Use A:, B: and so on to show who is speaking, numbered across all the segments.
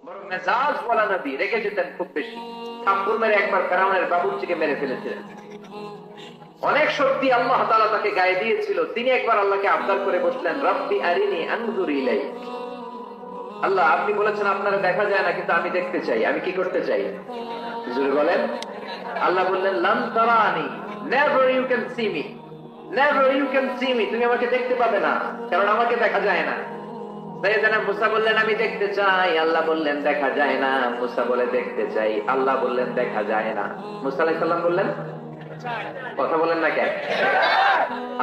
A: বড় মেজাজ বলা নবী, রেগে যেতেন খুব বেশি। থাপ্পড় মেরে একবার ফেরাউনের বাবুর্চিকে মেরে ফেলেছিলেন। অনেক শক্তি আল্লাহ তাআলা তাকে গায়ে দিয়েছিল। তিনি একবার আল্লাহকে আবদার করে বসলেন, রব্বি আরিনি আনজুর ইলাইক। আল্লাহ, আপনি বলেছেন আপনারা দেখা যায় না, কিন্তু আমি দেখতে চাই। আমি কি করতে চাই? জোরে বলেন। আল্লাহ বললেন, লান তারানি, never you can see me, never you can see me. তুমি আমাকে দেখতে পাবে না, কারণ আমাকে দেখা যায় না। সাইয়েদনা মুসা বললেন, আমি দেখতে চাই। আল্লাহ বললেন, দেখা যায় না। মুসা বলে, দেখতে চাই। আল্লাহ বললেন, দেখা যায় না। মুসা আলাইহিস সালাম বললেন, কথা বলেন না কেন?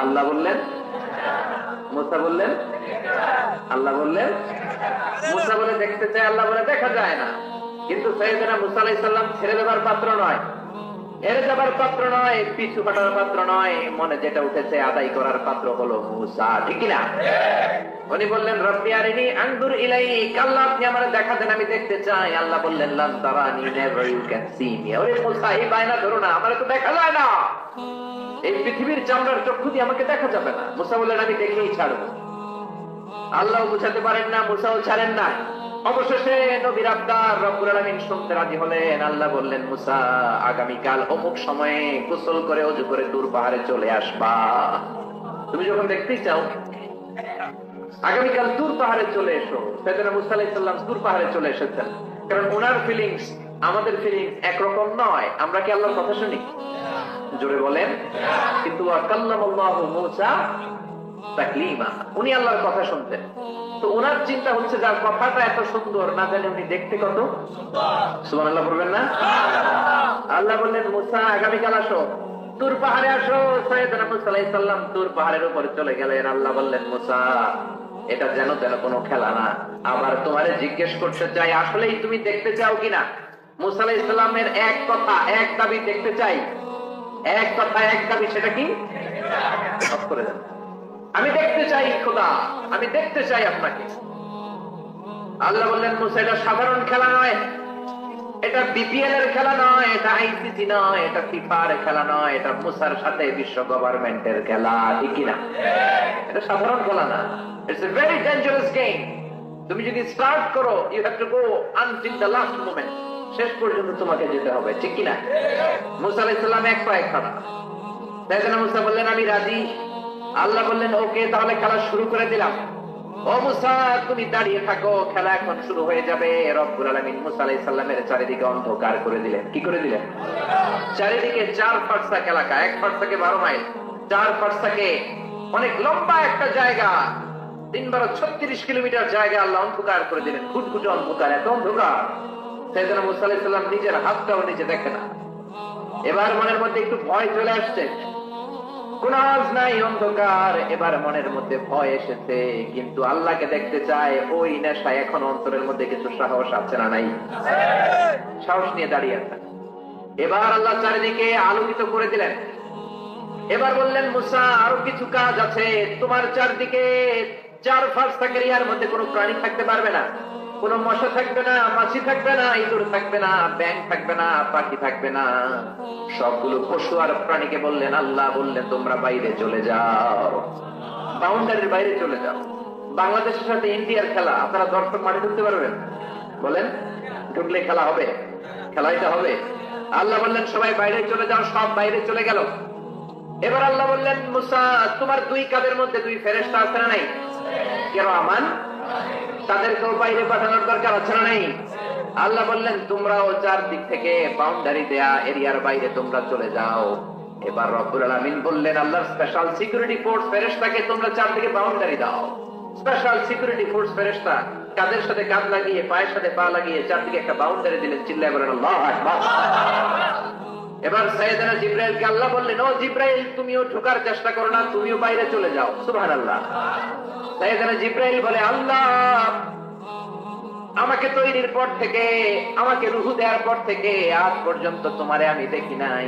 A: আল্লাহ বললেন, মুসা বললেন, আল্লাহ বললেন। মুসা বলে দেখতে চাই, আল্লাহ বলে দেখা যায় না। কিন্তু সাইয়েদনা মুসা আলাইহিস সালাম ছেড়ে দেবার পাত্র নয়, এড়ে যাবার পাত্র নয়, পিছু হটার পাত্র নয়। মনে যেটা উঠেছে আদায় করার পাত্র হলো মুসা, ঠিক না? উনি বললেন, রব্বি আরিনি আনজুর ইলাইক। আল্লাহ, আপনি আমারে দেখা দেন, আমি দেখতে চাই। আল্লাহ বললেন, লান তারানি, never you can see me. ওরে মুসা, এই বায়না ধরো না, আমারে তো দেখা যায় না। এই পৃথিবীর চামড়ার চক্ষু দিয়ে আমাকে দেখা যাবে না। মুসা বললেন, আমি দেখেই ছাড়বো। আল্লাহ বুঝাতে পারেন না, মুসাও ছাড়েন না। অবশেষে নবীর আবদার রব্বুল আলামিন শুনতে রাজি হলেন। আল্লাহ বললেন, মুসা, আগামীকাল অমুক সময়ে গোসল করে ওযু করে তুর পাহাড়ে চলে আসবা। তুমি যখন দেখতেই চাও, আগামীকাল তুর পাহাড়ে চলে এসো। সাইয়েদনা মুসা আলাইহিস সালাম তুর পাহাড়ে চলে এসেছেন। কারণ ওনার ফিলিংস আমাদের ফিলিংস একরকম নয়। আমরা কি আল্লাহর কথা শুনি? জোরে বলেন। কিন্তু ওয়াকাল্লামাল্লাহু মুসা তাকলিমা, উনি আল্লাহর কথা শুনতেন। তো ওনার চিন্তা হচ্ছে, যার কথাটা এত সুন্দর, না জানি উনি দেখতে কত সুবহানাল্লাহ বলবেন না? আল্লাহ বললেন, মুসা, আগামীকাল আসো, তুর পাহাড়ে আসো। সাইয়েদনা মুসা আলাইহিস সালাম তুর পাহাড়ের উপরে চলে গেলেন। আল্লাহ বললেন, মুসা, এটা যেন তেন কোনো খেলা না। আবার তোমারে জিজ্ঞেস করতে চাই, আসলেই তুমি দেখতে চাও কিনা? মুসা আলাইহিস সালামের এক কথা এক দাবি, দেখতে চাই। এক কথা এক দাবি, সেটা কি? সব করে দেন, আমি দেখতে চাই খোদা, আমি দেখতে চাই আপনাকে। আল্লাহ বললেন, মুসা, এটা সাধারণ খেলা নয়, এটা বিপিএল এর খেলা নয়, এটা আইসিসি নয়, এটা ফিফার খেলা নয়, এটা মুসার সাথে বিশ্ব গভর্নমেন্টের খেলা, ঠিক না? এটা সাধারণ খেলা না। It's a very dangerous game. তুমি যদি স্টার্ট করো, you have to go until the last moment. শেষ পর্যন্ত তোমাকে যেতে হবে, ঠিক কি না? মুসা আলাইহিস সালাম এক পায়ে খাড়া। সাইয়েদনা মুসা বললেন, আমি রাজি। আল্লাহ বললেন, ওকে, তাহলে খেলা শুরু করে দিলাম। ও মুসা, তুমি দাঁড়িয়ে থাকো, খেলা এখন শুরু হয়ে যাবে। রব্বুল আলামিন মুসা আলাইহিস সালামের চারিদিকে অন্ধকার করে দিলেন। কি করে দিলেন? চারিদিকে 4 ফারসাক এলাকা, 1 ফারসাকে 12 মাইল, 4 ফারসাকে অনেক লম্বা একটা জায়গা, 3 × 36 কিলোমিটার জায়গা আল্লাহ অন্ধকার করে দিলেন। ঘুটঘুটে অন্ধকার, এত অন্ধকার সাইয়েদনা মুসা আলাইহিস সালাম নিজের হাতটাও নিজে দেখে না। এবার মনের মধ্যে একটু ভয় চলে আসছে। কোন আওয়াজ নাই, অন্ধকার। এবার মনের মধ্যে ভয় এসেছে, কিন্তু আল্লাহকে দেখতে চায়। ওই নেশায় এখন অন্তরের মধ্যে কিছু সাহস আছে না নাই? সাহস নিয়ে দাঁড়িয়ে আছে। এবার আল্লাহ চারিদিকে আলোকিত করে দিলেন। এবার বললেন, মুসা, আরো কিছু কাজ আছে। তোমার চারদিকে 4 ফারসাক এরিয়ার মধ্যে কোনো প্রাণী থাকতে পারবে না। কোনো মশা থাকবে না, মাছি থাকবে না, ইঁদুর থাকবে না, ব্যাঙ থাকবে না, পাখি থাকবে না। সবগুলো পশু আর প্রাণীকে বললেন, আল্লাহ বললেন, তোমরা বাইরে চলে যাও, বাউন্ডারির বাইরে চলে যাও। বাংলাদেশের সাথে ইন্ডিয়ার খেলা, আপনারা দর্শক মাঠে ঢুকতে পারবেন? বলেন, ঢুকলে খেলা হবে? খেলাইতে হবে। আল্লাহ বললেন, সবাই বাইরে চলে যাও। সব বাইরে চলে গেল। এবার আল্লাহ বললেন, মুসা, তোমার 2 কাঁধের মধ্যে 2 ফেরেশতা আছে না নাই? কেন আমান, তাদেরকেও বাইরে পাঠানোর দরকার আছে না নাই? আল্লাহ বললেন, তোমরাও 4 দিক থেকে বাউন্ডারি দেয়া এরিয়ার বাইরে তোমরা চলে যাও। এবার রব্বুল আলামিন বললেন, আল্লাহর স্পেশাল সিকিউরিটি ফোর্স ফেরেশতাকে তোমরা 4 দিকে বাউন্ডারি দাও। স্পেশাল সিকিউরিটি ফোর্স ফেরেশতা কাঁধের সাথে কাঁধ লাগিয়ে, পায়ের সাথে পা লাগিয়ে 4 দিকে একটা বাউন্ডারি দিলেন। চিল্লায় বলেন, আল্লাহু আকবার। এবার সাইয়েদনা জিবরাইলকে আল্লাহ বললেন, ও জিবরাইল, তুমিও ঢোকার চেষ্টা করো না, তুমিও বাইরে চলে যাও। সুবহানাল্লাহ। সাইয়েদনা জিবরাইল বলে, আল্লাহ, আমাকে তৈরির পর থেকে, আমাকে রূহ দেওয়ার পর থেকে আজ পর্যন্ত তোমারে আমি দেখি নাই।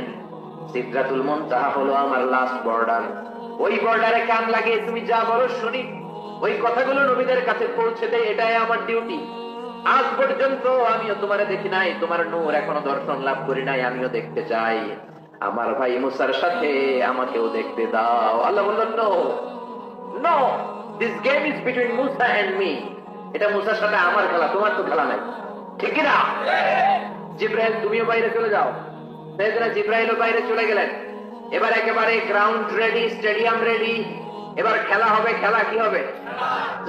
A: সিদরাতুল মুনতাহা হলো আমার লাস্ট বর্ডার। ওই বর্ডারে কান লাগিয়ে তুমি যা বলো শুনি, ওই কথাগুলো নবীদের কাছে পৌঁছে দেয়, এটাই আমার ডিউটি। আজ পর্যন্ত আমিও তোমারে দেখি নাই, তোমার নূর এখনো দর্শন লাভ করি নাই, আমিও দেখতে চাই। আমার ভাই মুসার সাথে আমাকেও দেখতে দাও। আল্লাহ বললেন, no no, this game is between Musa and me. এটা মুসার সাথে আমার খেলা, তোমার তো খেলা নাই, ঠিক কিনা? জিব্রাইল তুমিও বাইরে চলে যাও। সাইয়েদনা জিব্রাইলও বাইরে চলে গেলেন। এবার একেবারে গ্রাউন্ড রেডি, স্টেডিয়াম রেডি, এবার খেলা হবে। খেলা কি হবে?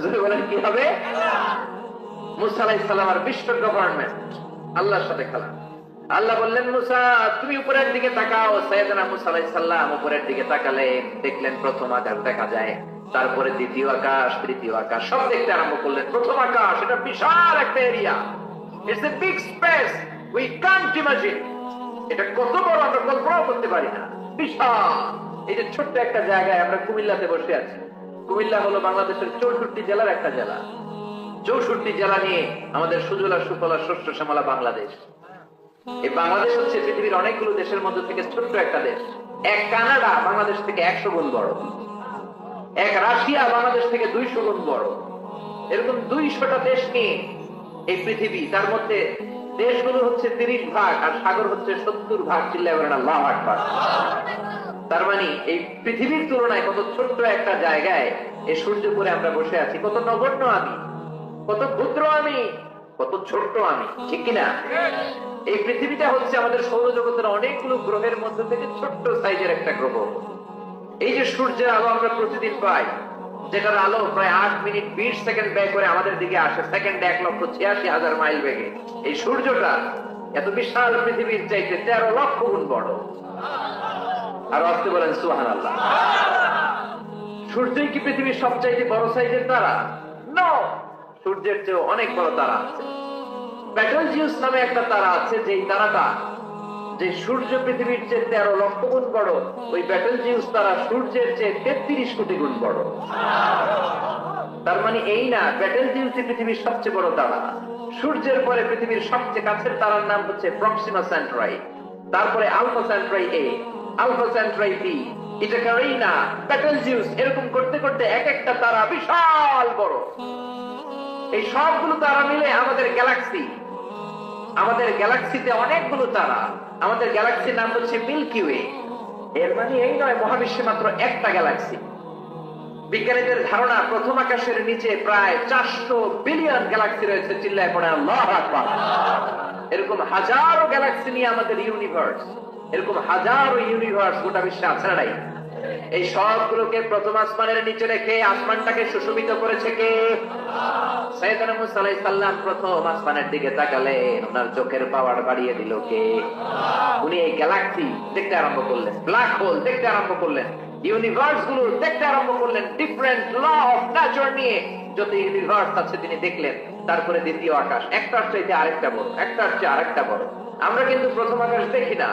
A: যদি বলেন কি হবে? মুসা আলাইহিস সালাম আর বিশ্ব গভর্নমেন্ট আল্লাহর সাথে খেলা। আল্লাহ বললেন মুসা তুমি উপরের দিকে তাকাও। সাইয়েদনা মুসা আলাইহিস সালাম উপরের দিকে তাকালেন, দেখলেন প্রথম আকাশ দেখা যায়, তারপরে দ্বিতীয় আকাশ, তৃতীয় আকাশ, সব দেখতে আরম্ভ করলেন। প্রথম আকাশ এটা বিশাল একটা area, it's a big space, we can't imagine. এটা কত বড় আমরা কল্পনাও করতে পারি না, বিশাল। এই যে ছোট্ট একটা জায়গায় আমরা কুমিল্লাতে বসে আছি। কুমিল্লা হলো বাংলাদেশের 64 জেলার একটা জেলা। 64 জেলা নিয়ে আমাদের সুজলা সুফলা শস্য শ্যামলা বাংলাদেশ। এই বাংলাদেশ হচ্ছে পৃথিবীর অনেকগুলো দেশের মধ্যে থেকে ছোট্ট একটা দেশ। এক কানাডা বাংলাদেশ থেকে 100 গুণ বড়, এক রাশিয়া বাংলাদেশ থেকে 200 গুণ বড়। এরকম 200টা দেশ নিয়ে এই পৃথিবী, তার মধ্যে দেশগুলো হচ্ছে 30 ভাগ আর সাগর হচ্ছে 70 ভাগ। চিল্লায় বলেন আল্লাহু আকবার। তার মানে এই পৃথিবীর তুলনায় কত ছোট্ট একটা জায়গায় এই সূর্যপুরে আমরা বসে আছি। কত নগণ্য আমি, কত ক্ষুদ্র আমি, কত ছোট্ট আমি, ঠিক কিনা? এই পৃথিবীটা হচ্ছে আমাদের সৌরজগতের অনেকগুলো গ্রহের মধ্যে থেকে ছোট্ট সাইজের একটা গ্রহ। এই যে সূর্যের আলো আমরা প্রতিদিন পাই, যেটার আলো প্রায় 8 মিনিট 20 সেকেন্ড ব্যয় করে আমাদের দিকে আসে, সেকেন্ডে 1,86,000 মাইল বেগে। এই সূর্যটা এত বিশাল পৃথিবীর চাইতে 13 লক্ষ গুণ বড়। আর আসতে বলেন সুবহানাল্লাহ। সূর্যই কি পৃথিবীর সবচাইতে বড় সাইজের তারা? নো, সূর্যের চেয়ে অনেক বড় তারা আছে। ব্যাটেলজিউস নামে একটা তারা আছে, যেই তারাটা, যে সূর্য পৃথিবীর চেয়ে 13 লক্ষ গুণ বড়, ওই ব্যাটেলজিউস তারা সূর্যের চেয়ে 33 কোটি গুণ বড়। তার মানে এই না ব্যাটেলজিউসই পৃথিবীর সবচেয়ে বড় তারা। সূর্যের পরে পৃথিবীর সবচেয়ে কাছের তারার নাম হচ্ছে প্রক্সিমা সেন্ট্রাই, তারপরে আলফা সেন্ট্রাই এ, আলফা সেন্ট্রাই বি, এটা ক্যারিনা, ব্যাটেলজিউস, এরকম করতে করতে এক একটা তারা বিশাল বড়। এই সবগুলো তারা মিলে আমাদের গ্যালাক্সি। আমাদের গ্যালাক্সিতে অনেকগুলো তারা। আমাদের গ্যালাক্সির নাম হচ্ছে মিল্কি ওয়ে। এর মানে এই নয় মহাবিশ্বে মাত্র একটা গ্যালাক্সি। বিজ্ঞানীদের ধারণা প্রথম আকাশের নিচে প্রায় 400 বিলিয়ন গ্যালাক্সি রয়েছে। চিল্লায় পড়ে আল্লাহু আকবার। এরকম হাজারো গ্যালাক্সি নিয়ে আমাদের ইউনিভার্স, এরকম হাজারো ইউনিভার্স গোটা বিশ্বে আছে না নাই? এই সবগুলোকে প্রথম আসমানের নিচে রেখে আসমানটাকে সুশোভিত করেছে কে? সাইয়েদনা মুসা আলাইহিস সালাম প্রথম আসমানের দিকে তাকালেন, ওনার চোখের পাওয়ার বাড়িয়ে দিল কে? উনি এই গ্যালাক্সি দেখতে আরম্ভ করলেন, ব্ল্যাক হোল দেখতে আরম্ভ করলেন, ইউনিভার্স গুলো দেখতে আরম্ভ করলেন, ডিফারেন্ট ল অফ নেচার নিয়ে যত ইউনিভার্স আছে তিনি দেখলেন। তারপরে দ্বিতীয় আকাশ, একটার চাইতে আরেকটা বড়, একটার চেয়ে আরেকটা বড়। আমরা কিন্তু প্রথম আকাশ দেখি না।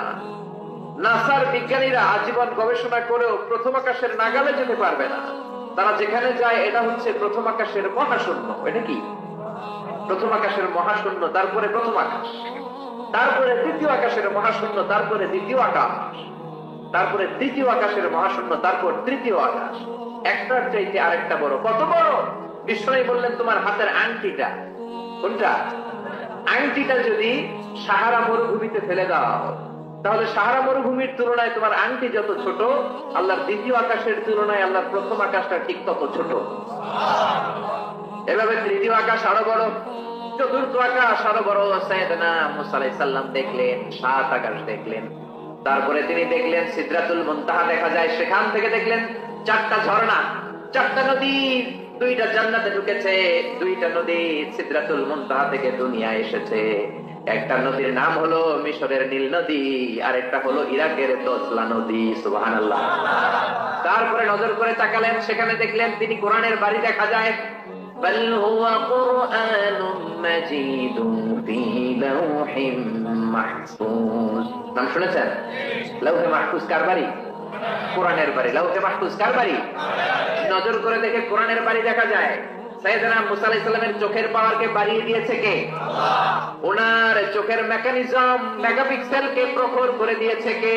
A: নাসার বিজ্ঞানীরা আজীবন গবেষণা করেও প্রথম আকাশের নাগালে যেতে পারবে না। তারা যেখানে যায় এটা হচ্ছে প্রথম আকাশের মহাশূন্য। এটা কি? প্রথম আকাশের মহাশূন্য, তারপরে প্রথম আকাশ, তারপরে দ্বিতীয় আকাশের মহাশূন্য, তারপরে দ্বিতীয় আকাশ, তারপরে তৃতীয় আকাশের মহাশূন্য, তারপর তৃতীয় আকাশ। একটার চাইতে আরেকটা বড়। কত বড়? বিষ্ণু বললেন তোমার হাতের আংটিটা, কোনটা? আংটিটা যদি সাহারা মরুভূমিতে ফেলে দাও, তাহলে সাহারা মরুভূমির তুলনায় তোমার আংটি যত ছোট, আল্লাহর দ্বিতীয় আকাশের তুলনায় আল্লাহর প্রথম আকাশটা ঠিক তত ছোট। এভাবে তৃতীয় আকাশ আরো বড়, চতুর্থ আকাশ আরো বড়। সাইয়েদনা মুসা আলাইহিস সালাম দেখলেন 7 আকাশ দেখলেন। তারপরে তিনি দেখলেন সিদরাতুল মুনতাহা দেখা যায়, সেখান থেকে দেখলেন 4টা ঝর্ণা, 4টা নদী, 2টা জান্নাতে ঢুকেছে, 2টা নদী সিদরাতুল মুনতাহা থেকে দুনিয়ায় এসেছে। একটা নদীর নাম হলো মিশরের নীল নদী, আর একটা হলো ইরাকের দজলা নদী। সুবহানাল্লাহ। তারপরে নজর করে তাকালেন, সেখানে দেখলেন তিনি কোরআনের বাড়ি দেখা যায়। বাল হুয়া কুরআনুম মাজিদুন ফি লাওহিম মাহফুজ। নাম শুনেছেন? লাওহে মাহফুজ কার বাড়ি? কোরআনের বাড়ি। লাওহে মাহফুজ কার বাড়ি? নজর করে দেখে কোরআনের বাড়ি দেখা যায়। সাইয়েদনা মুসা আলাইহিস সালামের চোখের পাওয়ারকে বাড়িয়ে দিয়েছে কে? ওনার চোখের মেকানিজম, মেগাপিক্সেলকে প্রখর করে দিয়েছে কে?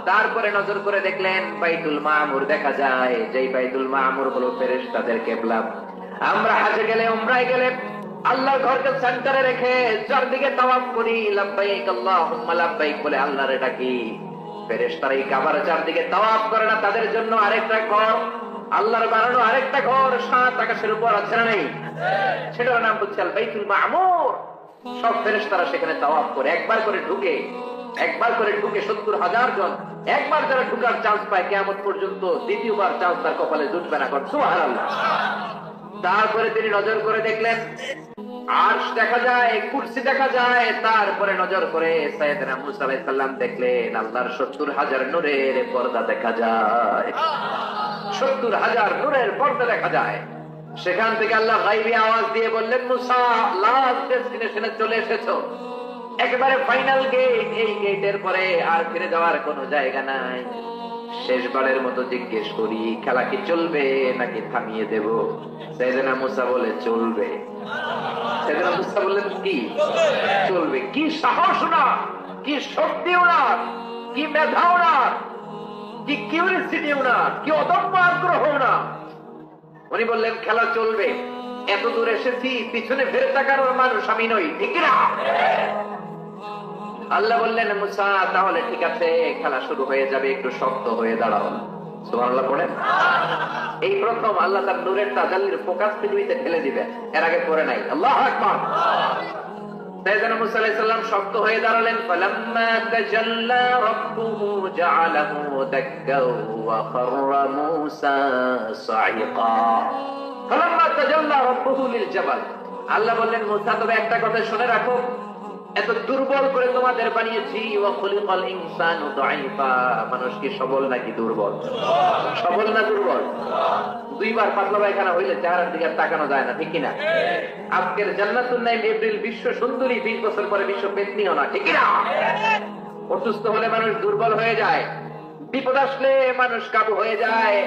A: তারপরে নজর করে দেখলেন বাইতুল মামুর দেখা যায়, যেই বাইতুল মামুর হলো ফেরেশতাদের কিবলা। আমরা হজে গেলে, উমরায় গেলে আল্লাহর ঘরকে সেন্টারে রেখে চারদিকে তাওয়াফ করি, লাব্বাইক আল্লাহুম্মা লাব্বাইক বলে আল্লাহরে ডাকি। ফেরেশতারা এই কাবার চারদিকে তাওয়াফ করে না, তাদের জন্য আরেকটা ঘর, আল্লাহর বানানো আরেকটা ঘর 7 আকাশের উপর আছে না নেই? সেটার নাম হচ্ছে আল বাইতুল মামুর। সব ফেরেশতারা সেখানে তাওয়াফ করে একবার করে ঢুকে 70,000 জন একবার যারা ঢুকার চান্স পায় কিয়ামত পর্যন্ত দ্বিতীয়বার চান্স তার কপালে জুটবে না। সুবহানাল্লাহ। তারপরে তিনি নজর করে দেখলেন আরশ দেখা যায়, কুরসি দেখা যায়, তারপরে নজর করে সাইয়েদনা মুসা আলাইহিস সালাম দেখলেন আল্লাহর 70,000 নূরের পর্দা দেখা যায়। 70,000 নূরের পর্দা দেখা যায়। সেখান থেকে আল্লাহ গায়বী আওয়াজ দিয়ে বললেন, মুসা লাস্ট ডেস্টিনেশনে চলে এসেছো, একেবারে ফাইনাল গেট, এই গেটের পরে আর ফিরে যাওয়ার কোনো জায়গা নাই। শেষবারের মতো জিজ্ঞেস করি, খেলা কি চলবে নাকি থামিয়ে দেব? সাইয়েদনা মুসা বলে চলবে। সাইয়েদনা মুসা বললেন কি চলবে? কি সাহস না, কি শক্তি ওনার, কি মেধা ওনার, কি কিউরিসিটি ওনার, কি অদম্য আগ্রহ না। উনি বললেন খেলা চলবে, এত দূর এসেছি, পিছনে ফিরে তাকার মানুষ আমি নই, ঠিক না? আল্লাহ বললেন মুসা তাহলে ঠিক আছে, খেলা শুরু হয়ে যাবে, একটু শক্ত হয়ে দাঁড়াও। সুবহানাল্লাহ পড়েন। এই প্রথম আল্লাহ তার নূরের তাজাল্লির ফোকাস পৃথিবীতে ঠেলে দিবেন, এর আগে পড়ে নাই। আল্লাহু আকবার। সাইয়েদনা মুসা আলাইহিস সালাম শক্ত হয়ে দাঁড়ালেন। ফালাম্মা তাজাল্লা রাব্বুহু জাআলাহু দাক্কাও ওয়া খাররা মুসা সাইকা। ফালাম্মা তাজাল্লা রাব্বুহু লিল জাবাল। আল্লাহ বললেন মুসা তবে একটা কথা শুনে রাখো, এত দুর্বল করে তোমাদের বানিয়েছি, ওয়া খুলিকাল ইনসানু দাঈফা। মানুষ কি সবল নাকি দুর্বল? সবল না দুর্বল? দুইবার পাতলা পায়খানা হইলে চেহারার দিকে তাকানো যায় না, ঠিক কিনা? আজকের জান্নাতুন নাইম এপ্রিল বিশ্ব সুন্দরী 20 বছর পরে বিশ্ব পেতনিও না, ঠিক কিনা? অসুস্থ হলে মানুষ দুর্বল হয়ে যায়, বিপদ আসলে মানুষ কাবু হয়ে যায়,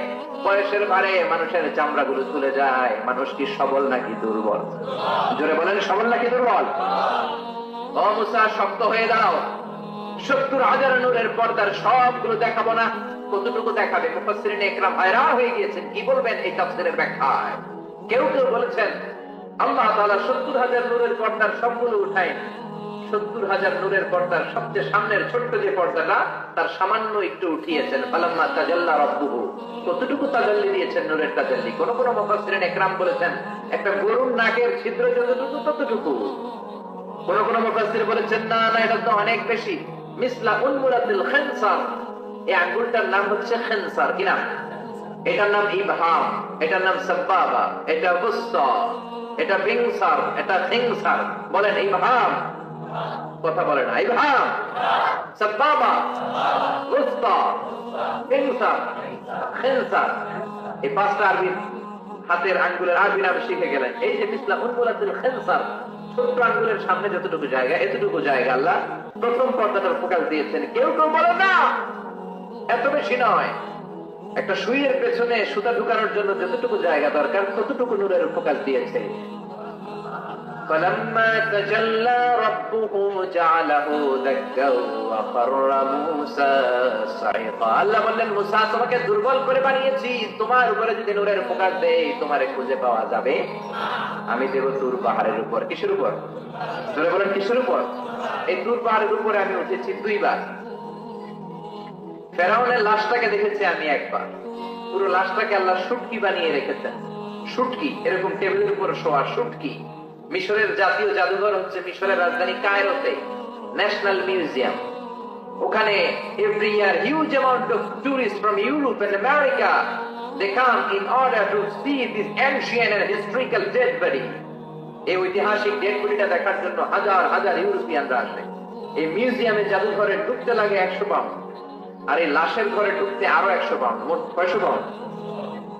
A: বয়সের ভারে মানুষের চামড়াগুলো চলে যায়। মানুষ কি সবল নাকি দুর্বল? জোরে বলেন, সবল নাকি দুর্বল? ও মুসা শক্ত হয়ে দাঁড়াও। 70,000 নূরের পর্দার সবগুলো দেখাবো না, কতটুকু দেখাবে? মুফাসসিরিনে ইকরাম হয়রান হয়ে গিয়েছেন, কি বলবেন এই তাফসীরের ব্যাখ্যায়। কেউ কেউ বলেছেন আল্লাহ তাআলা 70,000 নূরের পর্দার সবগুলো উঠায়, 70,000 নূরের পর্দার সবচেয়ে সামনের ছোট্ট যে পর্দাটা তার সামান্য একটু উঠিয়েছেন। ফালাম্মা তাজাল্লা রাব্বুহু, কতটুকু তাজাল্লি দিয়েছেন নূরের তাজাল্লি? কোন কোন মুফাসসিরিনে ইকরাম বলেছেন একটা গরুর নাকের ছিদ্র যতটুকু ততটুকু। কোন কোন মুফাসসির বলেছেন না না, এটা তো অনেক বেশি। মিসলা উনমুরাতিল খিনসার, এই আঙ্গুলটার নাম হচ্ছে খিনসার। কি নাম? এটার নাম ইবহাম, এটার নাম সাব্বাবা, এটা বুসতা, এটা বিংসার, এটা খিনসার। বলেন ইবহাম, কথা বলে না। ইবহাম, সাব্বাবা, বুসতা, বিংসার, খিনসার। এই পাঁচটা আরবি হাতের আঙ্গুলের আরবি নাম শিখে গেলেন। এই যে মিসলা উনমুরাতিল খিনসার, ছোট্ট আঙ্গুলের সামনে যতটুকু জায়গা, এতটুকু জায়গা আল্লাহ প্রথম পর্দাটার ফোকাস দিয়েছেন। কেউ কেউ বলে না এত বেশি নয়, একটা সুইয়ের পেছনে সুতা ঢুকানোর জন্য যতটুকু জায়গা দরকার ততটুকু নূরের ফোকাস দিয়েছে। ফালাম্মা তাজাল্লা রাব্বুহু জাআলাহু দাক্কাও ওয়া খাররা মূসা সাইকা। আল্লাহ বললেন মুসা তোমাকে দুর্বল করে বানিয়েছি, তোমার উপরে যদি নূরের ফোকাস দেই তোমারে খুঁজে পাওয়া যাবে। আমি দেব তুর পাহাড়ের উপর। কিসের উপর? জোরে বলেন কিসের উপর? এই তুর পাহাড়ের উপরে আমি উঠেছি 2 বার। ফেরাউনের লাশটাকে দেখেছি আমি একবার। পুরো লাশটাকে আল্লাহ শুটকি বানিয়ে রেখেছেন। শুটকি, এরকম টেবিলের উপর শোয়া শুটকি। মিশরের জাতীয় জাদুঘর হচ্ছে মিশরের রাজধানী কায়রোতে, ন্যাশনাল মিউজিয়াম। ওখানে every year huge amount of tourist from Europe and America they come in order to see this ancient and historical dead body. এই ঐতিহাসিক ডেড বডিটা দেখার জন্য হাজার হাজার ইউরোপিয়ানরা আসে। এই মিউজিয়ামে জাদুঘরে ঢুকতে লাগে 100 পাউন্ড, আর এই লাশের ঘরে ঢুকতে আরো 100 পাউন্ড, মোট 600 পাউন্ড।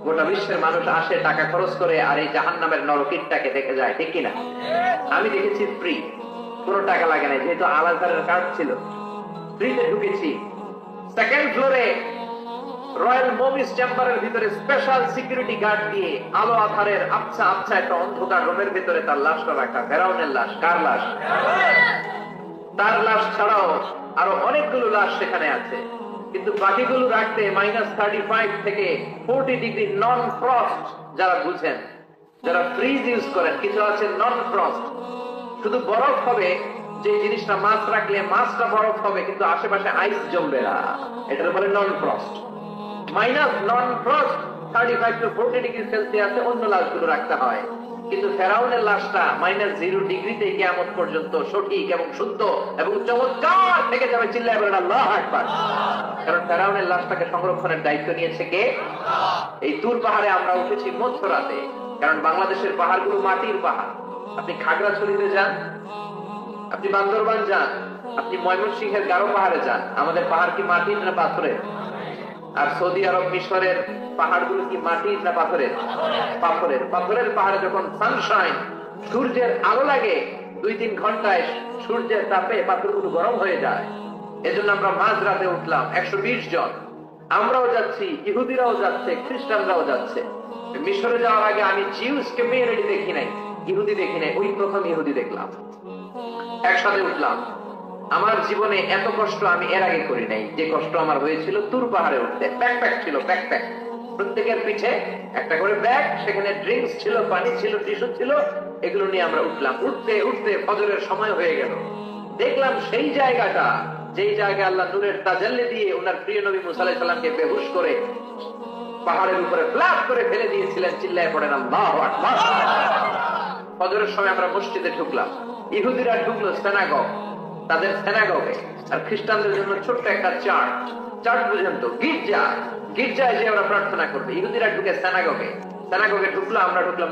A: গোটা বিশ্বের মানুষ আসে, টাকা খরচ করে, আর এই জাহান্নামের নরকিটটাকে দেখে যায়, ঠিক কিনা? আমি দেখেছি ফ্রি, কোনো টাকা লাগে না, যেহেতু আল-আজহারের কার্ড ছিল, ফ্রিতে ঢুকেছি। সেকেন্ড ফ্লোরে রয়্যাল মমিস চেম্বারের ভিতরে স্পেশাল সিকিউরিটি গার্ড দিয়ে আলো আধারের আবছা আবছা একটা অন্ধকার রুমের ভিতরে তার লাশটা রাখা। ফেরাউনের লাশ। কার লাশ? তার লাশ ছাড়াও আরো অনেকগুলো লাশ সেখানে আছে, কিন্তু বাকিগুলো রাখতে -35 থেকে 40 ডিগ্রি নন ফ্রস্ট। যারা বুঝেন, যারা ফ্রিজ ইউজ করেন, কিছু আছে নন ফ্রস্ট, শুধু বরফ হবে, যে জিনিসটা মাছ রাখলে মাছটা বরফ হবে কিন্তু আশেপাশে আইস জমবে না, এটার বলে non frost. Minus non frost 35 to 40 degree সেলসিয়াসে অন্য লাশগুলো রাখতে হয়, কিন্তু ফেরাউনের লাশটা -0 ডিগ্রিতে কিয়ামত পর্যন্ত সঠিক এবং শুদ্ধ এবং চমৎকার থেকে যাবে। চিল্লায় বলেন আল্লাহু আকবার। কারণ ফেরাউনের লাশটাকে সংরক্ষণের দায়িত্ব নিয়েছে কে? এই তুর পাহাড়ে আমরা উঠেছি মধ্যরাতে, কারণ বাংলাদেশের পাহাড়গুলো মাটির পাহাড়। আপনি খাগড়াছড়িতে যান, আপনি বান্দরবান যান, আপনি ময়মনসিংহের গারো পাহাড়ে যান, আমাদের পাহাড় কি মাটির না পাথরের? আর সৌদি আরব মিশরের পাহাড়গুলো কি মাটির না পাথরের? পাথরের। পাথরের পাহাড়ে যখন সানশাইন, সূর্যের আলো লাগে, 2-3 ঘন্টায় সূর্যের তাপে পাথরগুলো গরম হয়ে যায়। এজন্য আমরা মাঝরাতে উঠলাম 120 জন। আমরাও যাচ্ছি, ইহুদিরাও যাচ্ছে, খ্রিস্টানরাও যাচ্ছে। মিশরে যাওয়ার আগে আমি জিউস কমিউনিটি দেখি নাই, ইহুদি দেখি নাই, ওই প্রথম ইহুদি দেখলাম। একসাথে উঠলাম। আমার জীবনে এত কষ্ট আমি এর আগে করি নাই, যে কষ্ট আমার হয়েছিল তুর পাহাড়ে উঠতে। ব্যাকপ্যাক ছিল, ব্যাকপ্যাক, প্রত্যেকের পিঠে একটা করে ব্যাগ, সেখানে ড্রিঙ্কস ছিল, পানি ছিল, টিস্যু ছিল, এগুলো নিয়ে আমরা উঠলাম। উঠতে উঠতে ফজরের সময় হয়ে গেল। দেখলাম সেই জায়গাটা, যেই জায়গায় আল্লাহ নূরের তাজাল্লি দিয়ে ওনার প্রিয় নবী মুসা আলাইহিস সালামকে বেহুশ করে পাহাড়ের উপরে ফ্ল্যাট করে ফেলে দিয়েছিলেন। চিল্লায় পড়েন আল্লাহু আকবার। ফজরের সময় আমরা মসজিদে ঢুকলাম। ইহুদিরা ঢুকলো সিনাগগ, তাদের সিনাগগে, আর খ্রিস্টানদের জন্য ছোট্ট একটা চার্চ। চার্চ বুঝেন তো, গির্জা। গির্জায় যে আমরা প্রার্থনা করবো। ইহুদিরা ঢুকে সিনাগগে, সিনাগগে ঢুকলো, আমরা ঢুকলাম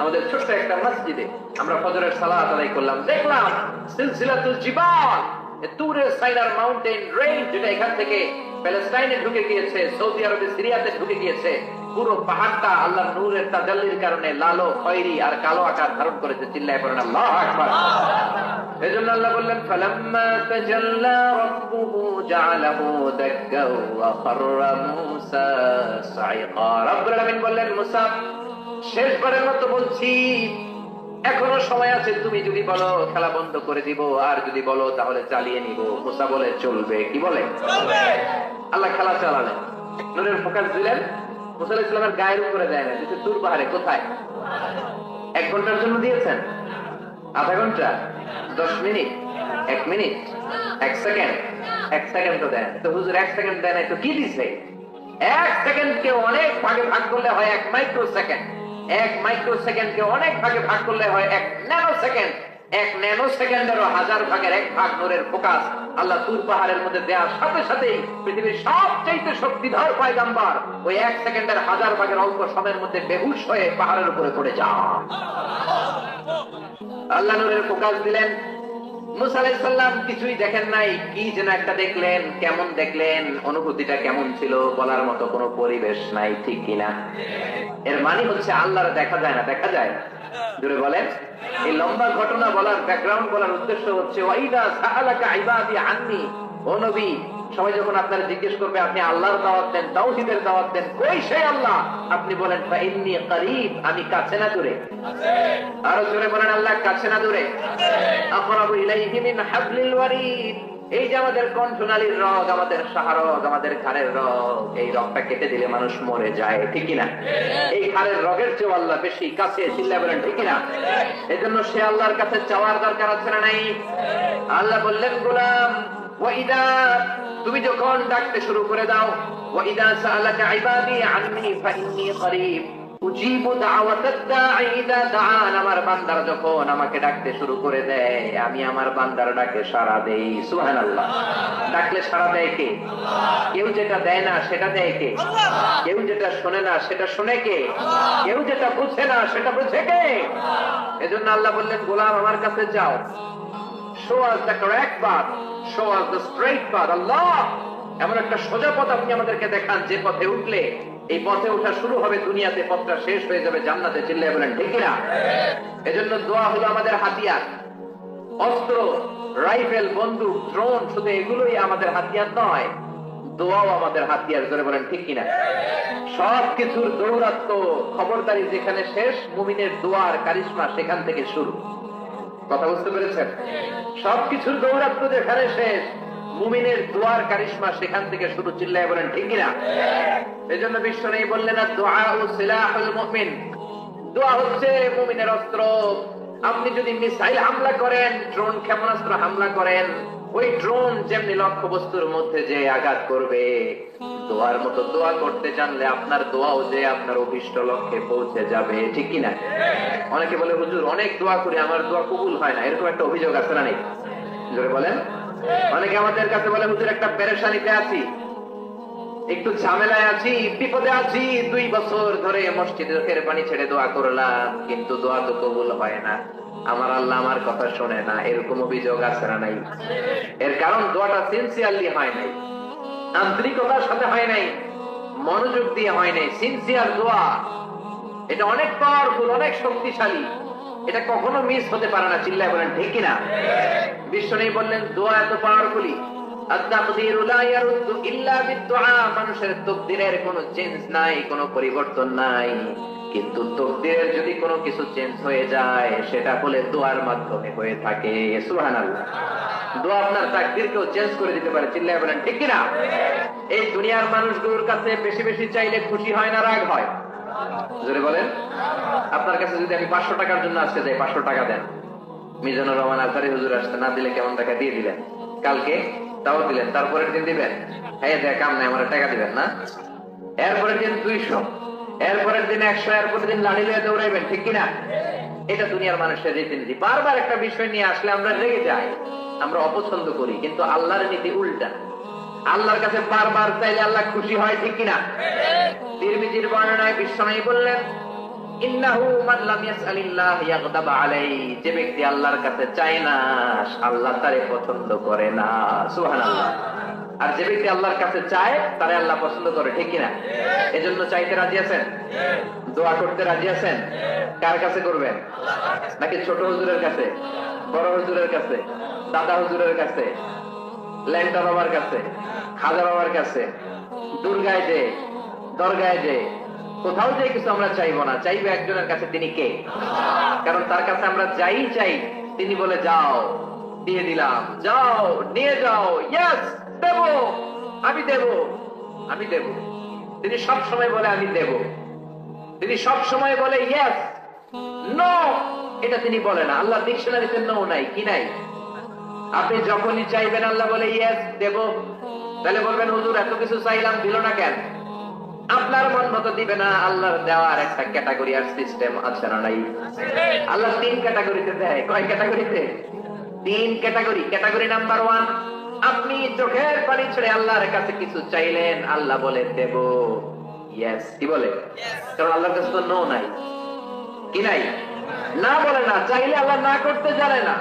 A: আমাদের ছোট্ট একটা মসজিদে। আমরা ফজরের সালাত আদায় করলাম। দেখলাম সিলসিলাতুল জিবাল, তুরে সাইনার মাউন্টেন রেঞ্জ, যেটা এখান থেকে প্যালেস্টাইনে ঢুকে গিয়েছে, সৌদি আরবে, সিরিয়াতে ঢুকে গিয়েছে। পুরো পাহাড়টা আল্লাহর নূরের তাজাল্লির কারণে লালো, খয়েরি আর কালো আকার ধারণ করেছে। চিল্লায় পড়েন আল্লাহু আকবার। এজন্য আল্লাহ বললেন ফালাম্মা তাজাল্লা রাব্বুহু জাআলাহু দাক্কা ওয়া খাররা মূসা সাইকা। রব্বুল আলামিন বললেন, মুসা, শেষবারের মতো বলছি, এখনো সময় আছে। তুমি যদি বলো খেলা বন্ধ করে দিব, আর যদি বলো তাহলে চালিয়ে নিব। মুসা বলে চলবে। কি বলে? চলবে। আল্লাহ খেলা চালালেন, নূরের ফোকাস দিলেন। মুসা আলাইহিস সালামের গায়ের উপরে দেয় না, দিতে তুর পাহাড়ে। কোথায়? 1 ঘন্টার জন্য দিয়েছেন, আধা ঘন্টা, 10 মিনিট, 1 মিনিট, 1 সেকেন্ড। 1 সেকেন্ড তো দেন তো হুজুর, 1 সেকেন্ড দেয় নাই তো কি দিছে? 1 সেকেন্ডকে অনেক ভাগে ভাগ করলে হয় 1 মাইক্রো সেকেন্ড। 1 মাইক্রো সেকেন্ডকে অনেক ভাগে ভাগ করলে হয় 1 ন্যানো সেকেন্ড। 1 ন্যানো সেকেন্ডেরও 1000 ভাগের 1 ভাগ নূরের ফোকাস আল্লাহ তুর পাহাড়ের মধ্যে দেওয়ার সাথে সাথেই পৃথিবীর সবচেয়ে শক্তিধর পয়গম্বর ওই 1 সেকেন্ডের 1000 ভাগের অল্প সময়ের মধ্যে বেহুশ হয়ে পাহাড়ের উপরে পড়ে যান। আল্লাহ নূরের ফোকাস দিলেন। মুসা আলাইহিস সালাম কিছুই দেখেন নাই, কি যেন একটা দেখলেন। কেমন দেখলেন? অনুভূতিটা কেমন ছিল? বলার মতো কোনো পরিবেশ নাই, ঠিক কিনা? এর মানে হচ্ছে আল্লাহর দেখা যায় না, দেখা যায়। জোরে বলেন। এই লম্বা ঘটনা বলার, ব্যাকগ্রাউন্ড বলার উদ্দেশ্য হচ্ছে ওয়াইদা সাআলাকা ইবাদি আন্নি, ও নবী, সবাই যখন আপনারা জিজ্ঞেস করবে আপনি আল্লাহর দাওয়াত দেন, তাওহীদের দাওয়াত দেন, কই সেই আল্লাহ? আপনি বলেন ফাইন্নী করিব, আমি কাছে না দূরে? আরো জোরে বলেন আল্লাহ কাছে না দূরে? আকরাবু ইলাইহি মিন হাবলিল ওয়ারিদ। এই যে আমাদের কণ্ঠনালীর রগ, আমাদের সাহারগ, আমাদের ঘাড়ের রগ, এই রগটা কেটে দিলে মানুষ মরে যায়, ঠিক কিনা? এই ঘাড়ের রগের চেয়ে আল্লাহ বেশি কাছে। চিল্লায় বলেন ঠিক কিনা? এজন্য সে আল্লাহর কাছে চাওয়ার দরকার আছে না নাই? আল্লাহ বললেন, গোলাম, ওয়াইদা, তুমি যখন ডাকতে শুরু করে দাও, ওয়াইদা সাআলাকা ইবাদি আন্নী ফাইন্নী করিব উজিবু দাওয়াতাদ দাঈ ইযা দাআন। আমার বান্দারা যখন আমাকে ডাকতে শুরু করে দেয়, আমি আমার বান্দার ডাকে সাড়া দেই। সুবহানাল্লাহ। ডাকলে সাড়া দেয় কে? কেউ যেটা দেয় না সেটা দেয় কে? কেউ যেটা শোনে না সেটা শোনে কে? কেউ যেটা বুঝে না সেটা বুঝে কে? এজন্য আল্লাহ বললেন, গোলাম আমার কাছে যাও, show us the correct path, show us the straight path. আল্লাহ, এমন একটা সোজা পথ আপনি আমাদেরকে দেখান, যে পথে উঠলে এই পথে ওঠা শুরু হবে দুনিয়াতে, পথটা শেষ হয়ে যাবে জান্নাতে। চিল্লায় বলেন ঠিক কিনা? এজন্য দোয়া হলো আমাদের হাতিয়ার। অস্ত্র, রাইফেল, বন্দুক, ড্রোন, শুধু এগুলোই আমাদের হাতিয়ার নয়, দোয়াও আমাদের হাতিয়ার। জোরে বলেন ঠিক কিনা? সবকিছুর দৌরাত্ম, খবরদারি যেখানে শেষ, মুমিনের দোয়ার কারিশমা সেখান থেকে শুরু। কথা বুঝতে পেরেছেন? সবকিছুর দৌরাত্ম যেখানে শেষ, মুমিনের দোয়ার কারিশমা সেখান থেকে শুরু। চিল্লায় বলেন ঠিক কিনা? এজন্য বিশ্বনবী বললেন, দুআউ সিলাহুল মুমিন, দোয়া হচ্ছে মুমিনের অস্ত্র। আপনি যদি মিসাইল হামলা করেন, ড্রোন ক্ষেপণাস্ত্র হামলা করেন, ওই ড্রোন যেমনি লক্ষ্য বস্তুর মধ্যে যে আঘাত করবে, দোয়ার মতো দোয়া করতে জানলে আপনার দোয়াও যে আপনার অভিষ্ট লক্ষ্যে পৌঁছে যাবে, ঠিক কিনা? অনেকে বলে হুজুর অনেক দোয়া করি, আমার দোয়া কবুল হয় না, এরকম একটা অভিযোগ আছে না নেই? জোরে বলেন। অনেকে আমাদের কাছে বলে হুজুর একটা পেরেশানিতে আছি, একটু ঝামেলায় আছি, বিপদে আছি, 2 বছর ধরে মসজিদে চোখের পানি ছেড়ে দোয়া করলাম, কিন্তু দোয়া তো কবুল হয় না, আমার আল্লাহ আমার কথা শোনে না, এরকম অভিযোগ আছে না নাই? এর কারণ দোয়াটা সিনসিয়ারলি হয় নাই, আন্তরিকতার সাথে হয় নাই, মনোযোগ দিয়ে হয় নাই। সিনসিয়ার দোয়া এটা অনেক পাওয়ারফুল, অনেক শক্তিশালী, এটা কখনো মিস হতে পারে না। চিল্লায় বলেন ঠিক কিনা? বিশ্বনবী বললেন দোয়া এত পাওয়ারফুলি, আত-তাকদীরু লা ইয়ারুদ্দু ইল্লা বিদ-দুআ, মানুষের তাকদীরের কোনো চেঞ্জ নাই, কোনো পরিবর্তন নাই, কিন্তু তাকদীরের যদি কোনো কিছু চেঞ্জ হয়ে যায় সেটা বলে দোয়ার মাধ্যমে হয়ে থাকে। সুবহানাল্লাহ। দোয়া আপনার তাকদীরকেও চেঞ্জ করে দিতে পারে। চিল্লায় বলেন ঠিক কিনা? এই দুনিয়ার মানুষগুলোর কাছে বেশি বেশি চাইলে খুশি হয় না রাগ হয়? জোরে বলেন। আপনার কাছে যদি আমি 500 টাকার জন্য আজকে যাই, 500 টাকা দেন, মিজানুর রহমান আজহারী হুজুর আসতে, না দিলে কেমন টাকা দিয়ে দিলেন, কালকে তাও দিলেন, তারপরের দিন দিবেন, হ্যাঁ দেখ কাম নাই, আমার টাকা দিবেন না, এরপরের দিন 200, এরপরের দিন 100, এরপরের দিন লাড়ি লয়ে দৌড়াইবেন, ঠিক কিনা? এটা দুনিয়ার মানুষের রীতিনীতি। বারবার একটা বিষয় নিয়ে আসলে আমরা রেগে যাই, আমরা অপছন্দ করি, কিন্তু আল্লাহর নীতি উল্টা। আল্লাহর কাছে বারবার চাইলে আল্লাহ খুশি হয়, ঠিক কিনা? তিরমিজির বর্ণনায় বিশ্বনবী বললেন ইন্নাহু মান লাম ইয়াসআলিল্লাহ ইয়াগদাব আলাইহি, যে ব্যক্তি আল্লাহর কাছে চায় না আল্লাহ তারে পছন্দ করে না। সুবহানাল্লাহ। আর যে ব্যক্তি আল্লাহর কাছে চায় তারে আল্লাহ পছন্দ করে, ঠিক কিনা? এজন্য চাইতে রাজি আছেন? দোয়া করতে রাজি আছেন? কার কাছে করবেন? নাকি ছোট হুজুরের কাছে, বড় হুজুরের কাছে, দাদা হুজুরের কাছে, ল্যাংটা বাবার কাছে, খাজা বাবার কাছে, দুর্গায় যে, দরগায় যে, কোথাও যে কিছু আমরা চাইবো না, চাইবো একজনের কাছে, তিনি কে? কারণ তার কাছে আমরা যাই চাই, তিনি বলে যাও দিয়ে দিলাম, যাও নিয়ে যাও, ইয়েস দেব, আমি দেব, আমি দেব। তিনি সব সময় বলে আমি দেব, তিনি সব সময় বলে ইয়েস, নো এটা তিনি বলে না। আল্লাহ ডিকশনারিতে নো নাই, কি নাই? আপনি যখনই চাইবেন আল্লাহ বলে ইয়েস দেব, তাহলে বলবেন হুজুর এত কিছু চাইলাম দিল না কেন? আপনার মন মতো দিবে না, আল্লাহর দেওয়ার একটা ক্যাটাগরি আর সিস্টেম আছে না নাই? আল্লাহ 3 ক্যাটাগরিতে দেয়। কয় ক্যাটাগরিতে? 3 ক্যাটাগরি। ক্যাটাগরি নাম্বার 1, আপনি চোখের পানি ছেড়ে আল্লাহর কাছে কিছু চাইলেন, আল্লাহ বলে দেব, ইয়েস, কি বলে? কারণ আল্লাহর কাছে তো নো নাই, কি নাই? না বলে না, চাইলে আল্লাহ না করতে জানে না,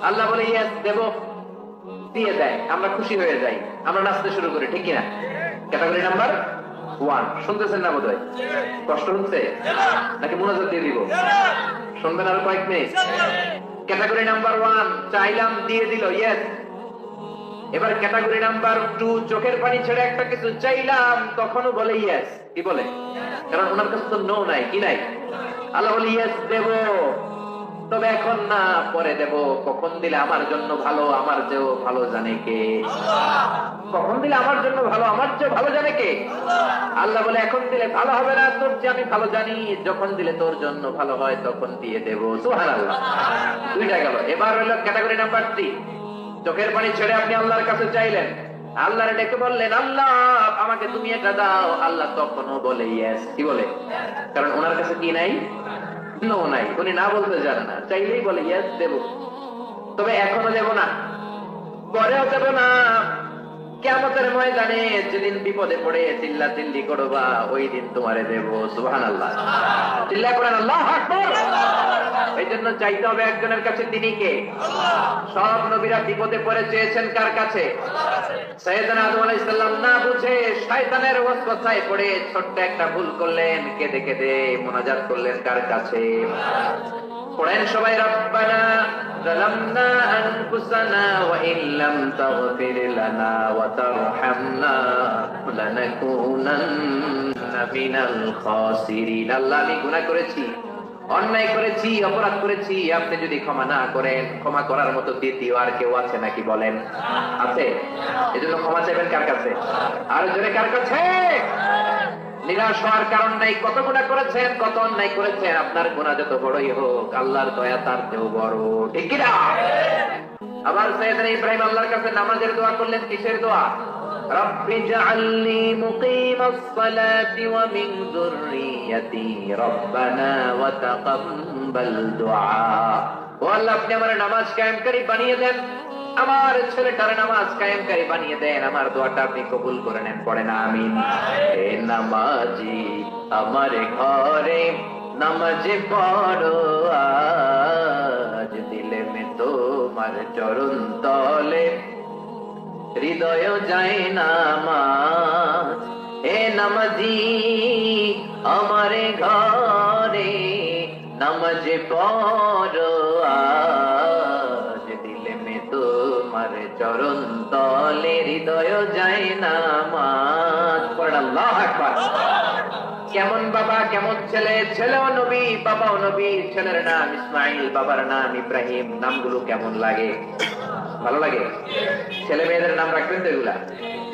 A: আল্লাহ বলে ইয়েস দেব, দিয়ে দেয়, আমরা খুশি হয়ে যাই, আমরা নাচতে শুরু করি, ঠিক কিনা? Category number 1। শুনতেছেন না বোধহয়? কষ্ট হচ্ছে নাকি মনোযোগ দিয়ে দিব? শুনবেন আর কয়েক মিনিট। ক্যাটাগরি নাম্বার 1, চাইলাম দিয়ে দিল, ইয়েস। এবার ক্যাটাগরি নাম্বার 2, চোখের পানি ছেড়ে একটা কিছু চাইলাম, তখনও বলে ইয়েস, কি বলে? কারণ ওনার কাছে তো নো নাই, কি নাই? আল্লাহ বলে ইয়েস দেব, তবে এখন না, পরে দেব। কখন দিলে আমার জন্য ভালো, আমার চেয়েও ভালো জানে কে? কখন দিলে আমার জন্য ভালো, আমার চেয়ে ভালো জানে কে? আল্লাহ বলে এখন দিলে ভালো হবে না, তোর চেয়ে আমি ভালো জানি, যখন দিলে তোর জন্য ভালো হয় তখন দিয়ে দেব। সুবহানাল্লাহ। 2টা গেল। এবার হলো ক্যাটাগরি নাম্বার 3, চোখের পানি ছেড়ে আপনি আল্লাহর কাছে চাইলেন, আল্লাহরে ডেকে বললেন আল্লাহ আমাকে তুমি এটা দাও, আল্লাহ তখনও বলে ইয়েস, কি বলে? কারণ ওনার কাছে কি নাই? নো নাই, উনি না বলতে জানে না, চাইলেই বলে ইয়েস দেব, তবে এখনো দেব না, পরেও দেব না। কিয়ামতের ময়দানে যেদিন বিপদে পড়ে চিল্লা চিল্লি করবা, ওই দিন তোমারে দেব। সুবহানাল্লাহ। চিল্লা করেন আল্লাহু আকবার। এই জন্য চাইতে হবে একজনের কাছে, তিনি কে? সব নবীরা বিপদে পড়ে চেয়েছেন কার কাছে? সাইয়েদনা আদম আলাইহিস সালাম না বুঝে শয়তানের ওয়াসওয়াসায় পড়ে ছোট্ট একটা ভুল করলেন, কেঁদে কেঁদে মুনাজাত করলেন কার কাছে? পড়েন সবাই, রব্বানা যালামনা আনফুসানা ওয়া ইল্লাম তাগফির লানা ওয়া তারহামনা লানাকুনান্না মিনাল খাসিরিন। আল্লাহ আমি গুনাহ করেছি, অন্যায় করেছি, অপরাধ করেছি, আপনি যদি ক্ষমা না করেন, ক্ষমা করার মতো দ্বিতীয় আর কেউ আছে নাকি বলেন? আছে? এজন্য ক্ষমা চাইবেন কার কাছে? আর জোরে কার কাছে? নিরাশ হওয়ার কারণ নাই। কত গুনাহ করেছেন, কত অন্যায় করেছেন, আপনার গুনাহ যত বড়ই হোক আল্লাহর দয়া তার চেয়েও বড়, ঠিক কি না? আবার সাইয়েদনা ইব্রাহিম আল্লাহর কাছে নামাজের দোয়া করলেন, কিসের দোয়া? রব্বি জাআলনি মুকিমাস সালাতি ওয়া মিন যুররিয়াতি রব্বানা ওয়া তাকাব্বাল দুআ। ও আল্লাহ, আপনি আমার নামাজ কায়েমকারী বানিয়ে দেন, আমার ছেলেটার নামাজ কায়েমকারী বানিয়ে দেন, আমার দোয়াটা আপনি কবুল করে নেন। পড়েন আমিন। এ নামাজি আমার ঘরে নামাজ পড়ো আজ, দিলে মে তোমার চরণ তলে হৃদয় যায় নামাজ। এ নামাজি আমার ঘরে নামাজ পড়ো আজ, দিলে মে তোমার চরণ তলে হৃদয় যায় নামাজ। পড়েন আল্লাহু আকবার। কেমন বাবা কেমন ছেলে, ছেলেও নবী বাবাও নবী। ছেলের নাম ইসমাইল, বাবার নাম ইব্রাহিম। নামগুলো কেমন লাগে? ভালো লাগে? ছেলে মেয়েদের নাম রাখবেন তো এগুলা?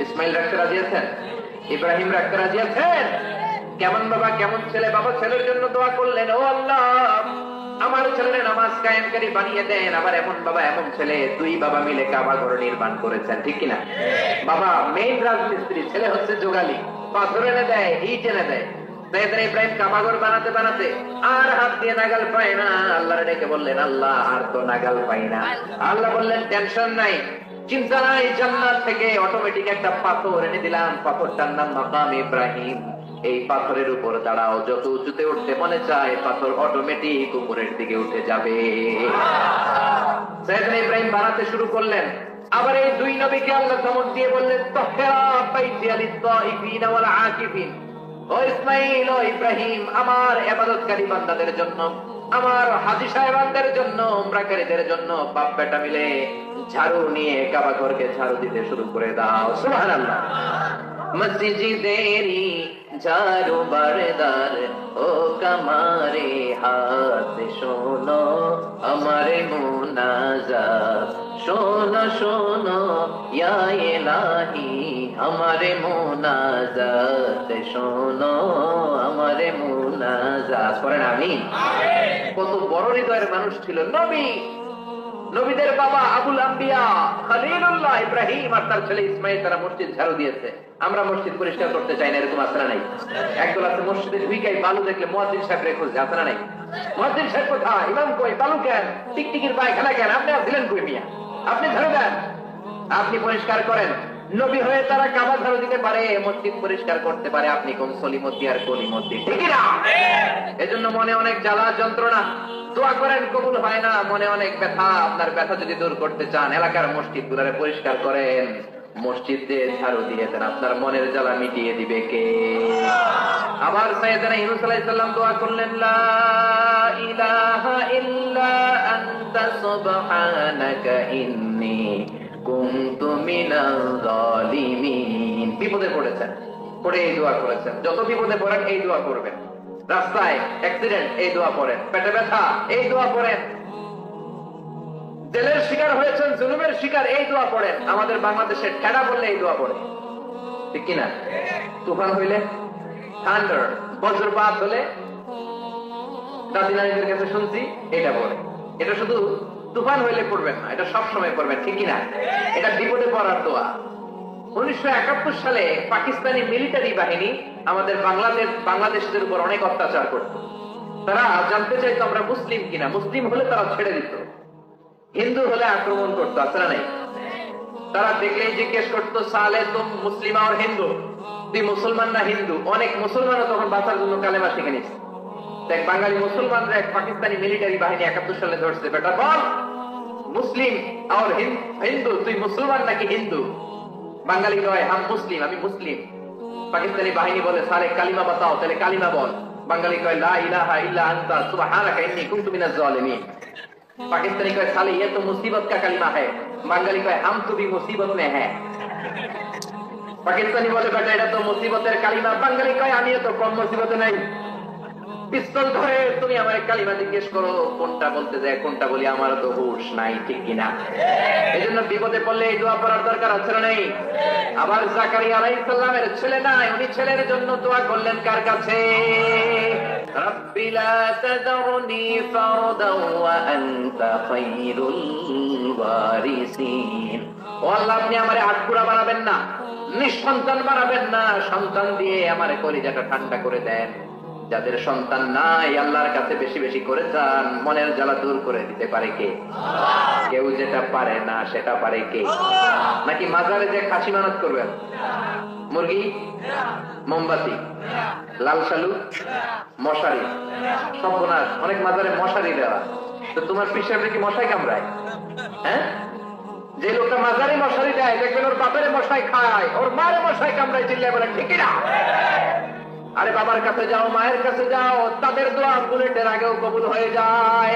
A: ইসমাইল রাখতে রাজি আছেন? ইব্রাহিম রাখতে রাজি আছেন? কেমন বাবা কেমন ছেলে। বাবা ছেলের জন্য দোয়া করলেন, ও আল্লাহ আমার ছেলের নামাজ কায়েমকারী বানিয়ে দেন। আবার এমন বাবা এমন ছেলে, দুই বাবা মিলে কাবা ঘর নির্মাণ করেছেন, ঠিক কিনা? বাবা মেইন রাজমিস্ত্রি, ছেলে হচ্ছে যোগালী, পাথর এনে দেয়, ইট এনে দেয়। সাইয়েদনা ইব্রাহিম কাবাঘর বানাতে বানাতে আর হাত দিয়ে নাগাল পায় না। আল্লাহর ডেকে বললেন, আল্লাহ আর তো নাগাল পাই না। আল্লাহ বললেন, টেনশন নাই, চিন্তা নাই, জান্নাত থেকে অটোমেটিক একটা পাথর এনে দিলাম, পাথরটার নাম মাকাম ইব্রাহিম। এই পাথরের উপর দাঁড়াও, যত উঁচুতে উঠতে মনে চায় পাথর অটোমেটিক উপরের দিকে উঠে যাবে। সাইয়েদনা ইব্রাহিম বানাতে শুরু করলেন। আবার এই দুই নবীকে আল্লাহ ধমক দিয়ে বললেন, তাহরা বাইতি লিত-তাইফিন ওয়াল আকিফিন। ও ইসমাইল, ও ইব্রাহিম, আমার ইবাদতকারী বান্দাদের জন্য, আমার হাজী সাহেবানদের জন্য, উমরাকারীদের জন্য বাপ বেটা মিলে ঝাড়ু নিয়ে কাবা ঘরকে ঝাড়ু দিতে শুরু করে দাও। সুবহানাল্লাহ। মসজিদেরি ঝাড়ু বারদার ও কামারে হাত শোনো আমারে মুনাজাত, শোনো শোনো ইয়া ইলাহি আমারে মুনাজাত, শোনো আমারে মুনাজাত। করেন আমিন। কত বড় হৃদয়ের মানুষ ছিল নবী, নবীদের বাবা আবুল আম্বিয়া খলিলুল্লাহ ইব্রাহিম আর তার ছেলে ইসমাইল, তারা মসজিদ ঝাড়ু দিয়েছে। আমরা মসজিদ পরিষ্কার করতে চাই না, এরকম আসরা নাই? একদল আছে মসজিদে ঢুইকাই বালু দেখলে মুয়াজ্জিন সাহেব রেখে খুঁজছে, আসরা নাই? মুয়াজ্জিন সাহেব কোথায়, ইমাম কই, বালু কেন, টিকটিকির পায়খানা কেন, আপনি দিলেন কই মিয়া? আপনি ঝাড়ু দেন, আপনি পরিষ্কার করেন। নবী হয়ে তারা কাবা ঝাড়ু দিতে পারে, মসজিদ পরিষ্কার করতে পারে, আপনি কোন সলিমতি আর কলিমতি, ঠিক না? এজন্য মনে অনেক জ্বালা যন্ত্রণা, দোয়া করেন কবুল হয় না, মনে অনেক ব্যথা। আপনার ব্যথা যদি দূর করতে চান, এলাকার মসজিদ গুলারে পরিষ্কার করেন, মসজিদে ঝাড়ু দিয়ে দেন, আপনার মনের জ্বালা মিটিয়ে দিবে কে? আবার সাইয়েদনা ইউনূস আলাইহিস সালাম দোয়া করলেন, লা ইলাহা ইল্লা আনতা সুবহানাকা ইন্নী কুনতু মিনাল জালিমিন। বিপদে পড়েছেন, পড়ে এই দোয়া করেছেন। যত বিপদে পড়েন এই দোয়া করবেন। রাস্তায় অ্যাক্সিডেন্ট, এই দোয়া পড়েন। পেটে ব্যথা, এই দোয়া পড়েন। জেলের শিকার হয়েছেন, জুলুমের শিকার, এই দোয়া পড়েন। আমাদের বাংলাদেশে ঠেড়া বললে এই দোয়া পড়ে, ঠিক কিনা? তুফান হইলে, থান্ডার বজ্রপাত হলে, দাদি নারীদের কাছে শুনছি এটা পড়ে। এটা শুধু তুফান হইলে পড়বেন না, এটা সব সময় পড়বেন, ঠিক কিনা? এটা বিপদে পড়ার দোয়া। 1971 সালে পাকিস্তানি মিলিটারি বাহিনী আমাদের বাংলাদেশিদের উপর অনেক অত্যাচার করত। তারা জানতে চাইতো আমরা মুসলিম কিনা, মুসলিম হলে তারা ছেড়ে দিত, হিন্দু হলে আক্রমণ করতো, আসলে নাই? তারা দেখলেই জিজ্ঞেস করতো, সালে তুম মুসলিম আর হিন্দু, তুই মুসলমান না হিন্দু? অনেক মুসলমানও তখন বাঁচার জন্য কালেমা শিখে নিচ্ছে। দেখ, বাঙালি মুসলমানরা এক পাকিস্তানি মিলিটারি বাহিনী 71 সালে ধরছে, বেটা বল মুসলিম আর হিন্দু, তুই মুসলমান নাকি হিন্দু? বাঙালি কয় হাম মুসলিম, আমি মুসলিম। পাকিস্তানি বাহিনী বলে, সালে কালিমা বাতাও, তাহলে কালিমা বল। বাঙালি কয় লা ইলাহা ইল্লা আনতা সুবহানাকা ইন্নী কুনতু মিনাজ জালিমিন। पाकिस्तानी कहे साले ये तो मुसीबत का कलिमा है, बंगाली कहे हम तो भी मुसीबत में हैं। पाकिस्तानी बोले बेटा এটা তো মুসিবতের কালিমা, বাঙালি কয় আমি তো কম মুসিবতে নাই। পিস্তল ধরে তুমি আমার কালিমা জিজ্ঞেস করো, কোনটা বলতে যায় কোনটা বলি, আমার তো হুঁশ নাই, ঠিক কিনা? এই জন্য বিপদে পড়লে এই দোয়া পড়ার দরকার আছে না নেই? আবার জাকারিয়া আলাইহিস সালামের ছেলে নাই, উনি ছেলের জন্য দোয়া করলেন কার কাছে? রাব্বি লা তাযরনি ফারদান ওয়া আনতা খায়রুল ওয়ারিসিন। ও আল্লাহ, আপনি আমারে আটকুড়া বানাবেন না, নিঃসন্তান বানাবেন না, সন্তান দিয়ে আমার কলিজাটা ঠান্ডা করে দেন। যাদের সন্তান নাই আল্লাহর কাছে বেশি বেশি করে চান, মনের জ্বালা দূর করে দিতে পারে কে? কেউ যেটা পারে না সেটা পারে কে? নাকি মাজারে যে খাসি মানত করবেন, মুরগি, মোমবাতি, লাল শালু, মশারি, সর্বনাশ, অনেক মাজারে মশারি দেওয়া। তো তোমার পিসাবে কি মশাই কামড়ায়? হ্যাঁ, যে লোকটা মাজারে মশারি দেয় দেখবেন ওর বাপের মশাই খায়, ওর মায়ের মশাই কামড়ায়, চিল্লায় বলে ঠিক না? আরে বাবার কাছে যাও, মায়ের কাছে যাও, তাদের দোয়া বুলেটের আগেও কবুল হয়ে যায়।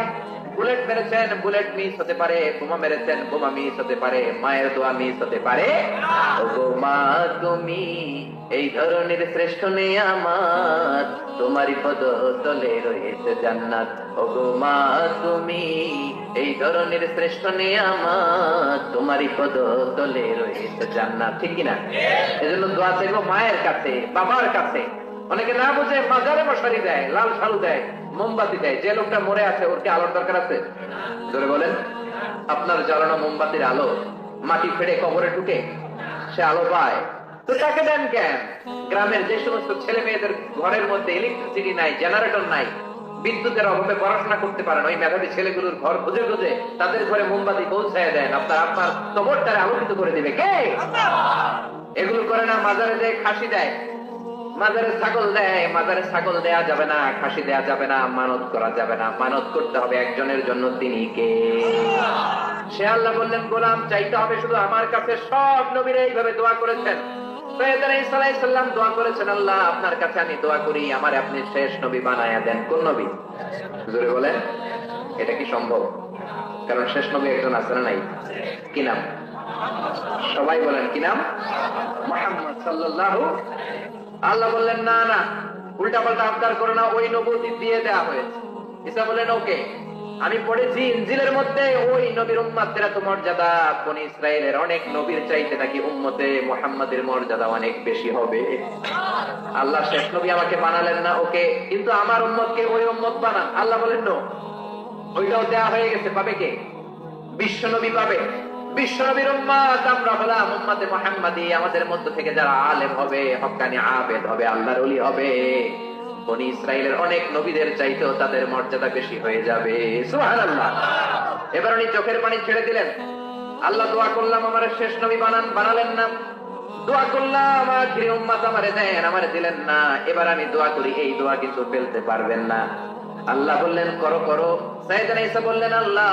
A: বুলেট মেরেছেন, বুলেট মিস হতে পারে, বোমা মেরেছেন, বোমা মিস হতে পারে, মায়ের দোয়া মিস হতে পারে। ওগো মা, তুমি এই ধরনের শ্রেষ্ঠ নিয়ামত, তোমারই পদতলে রয়েছে জান্নাত। ওগো মা, তুমি এই ধরনের শ্রেষ্ঠ নিয়ামত, তোমারই পদতলে রয়েছে জান্নাত, ঠিক কিনা? এজন্য দোয়া চাইবো মায়ের কাছে, বাবার কাছে। অনেকে না বুঝে মাজারে মশারি দেয়, লাল শালু দেয়, মোমবাতি দেয়। যে লোকটা মরে আছে ওর কি আলোর দরকার আছে? ধরে বলেন, আপনার জ্বালানো মোমবাতির আলো মাটি ফেড়ে কবরে ঢুকে সে আলো পায়, তো তাকে দেন কেন? গ্রামের যে সমস্ত ছেলে মেয়েদের ঘরের মধ্যে ইলেকট্রিসিটি নাই, জেনারেটর নাই, বিদ্যুতের অভাবে পড়াশোনা করতে পারেন, ওই মেধাবী ছেলেগুলোর ঘর খুঁজে খুঁজে তাদের ঘরে মোমবাতি পৌঁছায় দেন। আপনার কবরটারে আলোকিত করে দিবে কে? এগুলো করে না। মাজারে যে খাসি দেয়, মাজারে ছাগল দেয়, মাজারে ছাগল দেয়া যাবে না, খাসি দেয়া যাবে না, মানত করা যাবে না। মানত করতে হবে একজনের জন্য, তিনি কে? সে আল্লাহ বললেন, গোলাম চাইতে হবে শুধু আমার কাছে। সব নবীরা এইভাবে দোয়া করেছেন। সৈয়দনা ঈসা আলাইহিস সালাম দোয়া করেছেন, আল্লাহ আপনার কাছে আমি দোয়া করি, আমারে আপনি শেষ নবী বানায়া দেন। কোন নবী? জোরে বলেন, এটা কি সম্ভব? কারণ শেষ নবী একজন আছে না নাই? কি নাম? সবাই বলেন কি নাম? মুহাম্মদ সাল্লাল্লাহু। আল্লাহ বললেন, না না, উল্টা পাল্টা আবদার করো না, ওই নবুয়ত দিয়ে দেয়া হয়েছে। ঈসা বলেন, ওকে, আমি পড়েছি ইনজিলের মধ্যে ওই নবীর উম্মতের এত মর্যাদা, বনি ইসরায়েলের অনেক নবীর চাইতে নাকি উম্মতে মুহাম্মাদের মর্যাদা অনেক বেশি হবে। আল্লাহ শেষ নবী আমাকে বানালেন না, ওকে, কিন্তু আমার উম্মতকে ওই উম্মত বানান। আল্লাহ বলেন, নো, ওইটাও দেয়া হয়ে গেছে। পাবে কে? বিশ্ব নবী পাবে। বিশ্ব নবীর উম্মত আমরা হলাম উম্মতে মুহাম্মাদি। আমাদের মধ্য থেকে যারা আলেম হবে, হক্কানি আবেদ হবে, আল্লাহর ওলি হবে, বনি ইসরায়েলের অনেক নবীদের চাইতেও তাদের মর্যাদা বেশি হয়ে যাবে। সুবহানাল্লাহ। এবার উনি চোখের পানি ছেড়ে দিলেন। আল্লাহ, দোয়া করলাম আমারে শেষ নবী বানান, বানালেন না। দোয়া করলাম আমার আখিরি উম্মত আমারে দেন, আমারে দিলেন না। এবার আমি দোয়া করি, এই দোয়া কিন্তু ফেলতে পারবেন না। আল্লাহ বললেন, করো করো। সাইয়েদনা ঈসা বললেন, আল্লাহ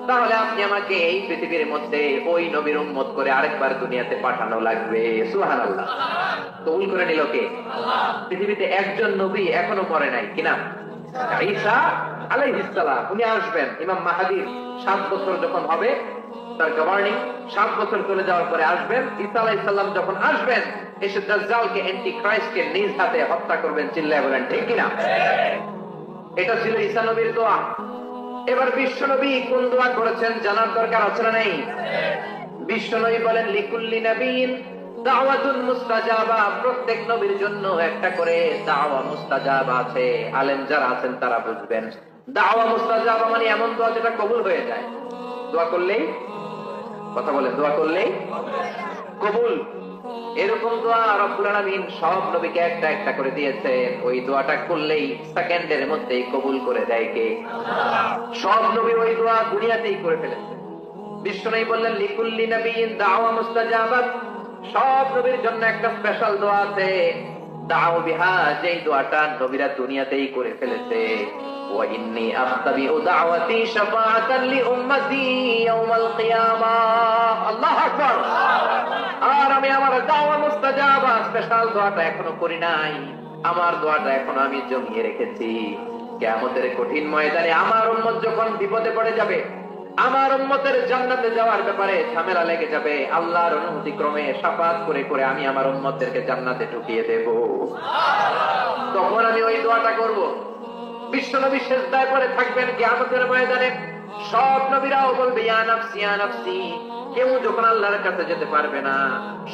A: তাহলে আপনি আমাকে এই পৃথিবীর মধ্যে ওই নবীর উম্মত করে আরেকবার দুনিয়াতে পাঠানো লাগবে। সুবহানাল্লাহ। কবুল করে নিল কে? পৃথিবীতে একজন নবী এখনো মরে নাই, কি নাম? ঈসা আলাইহিস সালাম। উনি আসবেন, ইমাম মাহদী 7 বছর যখন হবে, তার গভর্নিং 7 বছর চলে যাওয়ার পরে আসবেন। ঈসা আলাইহিস সালাম যখন আসবেন, এসে দাজ্জালকে, অ্যান্টি ক্রাইস্টকে নিজ হাতে হত্যা করবেন। চিল্লায় বলেন ঠিক কিনা? এটা ছিল ঈসা নবীর দোয়া। এবার বিশ্ব নবী কোন দোয়া করেছেন জানার দরকার আছে না নাই? বিশ্ব নবী বলেন, লিকুল্লি নবীন দাওয়াতুন মুস্তাজাবা। প্রত্যেক নবীর জন্য একটা করে দাওয়া মুস্তাজাবা আছে। আলেম যারা আছেন তারা বুঝবেন, দাওয়া মুস্তাজাবা মানে এমন দোয়া যেটা কবুল হয়ে যায়। দোয়া করলেই, কথা বলেন, দোয়া করলেই কবুল। এরকম দোয়া রব্বুল আলামিন সব নবীকে একটা একটা করে দিয়েছেন। ওই দোয়াটা করলেই সেকেন্ডের মধ্যেই কবুল করে দেয় কে? সব নবী ওই দোয়া দুনিয়াতেই করে ফেলেছে। বিশ্ব নবী বললেন, লিকুল্লি নবিয়্যিন দাওয়া মুস্তাজাবাত। সব নবীর জন্য একটা স্পেশাল দোয়া আছে, দাও বিহা, যেই দোয়াটা নবীরা দুনিয়াতেই করে ফেলেছে। ওয়া ইন্নী আখতাবিউ দাওয়াতি শাফাআতান লি উম্মতি ইয়াউমাল কিয়ামাহ। আল্লাহু আকবার। আর আমি আমার দাওয়া মুস্তাজাবা স্পেশাল দোয়াটা এখনো করি নাই। আমার দোয়াটা এখনো আমি জমিয়ে রেখেছি। কিয়ামতের কঠিন ময়দানে আমার উম্মত যখন বিপদে পড়ে যাবে, আমার উম্মতের জান্নাতে যাওয়ার ব্যাপারে ঝামেলা লেগে যাবে, আল্লাহর অনুমতি ক্রমে শাফাত করে করে আমি আমার উম্মতদেরকে জান্নাতে ঢুকিয়ে দেব। তখন আমি ওই দোয়াটা করব, বিশ্বনবী সিজদায় পড়ে থাকবেন কিয়ামতের ময়দানে। সব নবীরাও বলবে ইয়া নাফসি ইয়া নাফসি। কেউ যখন আল্লাহর কাছে যেতে পারবে না,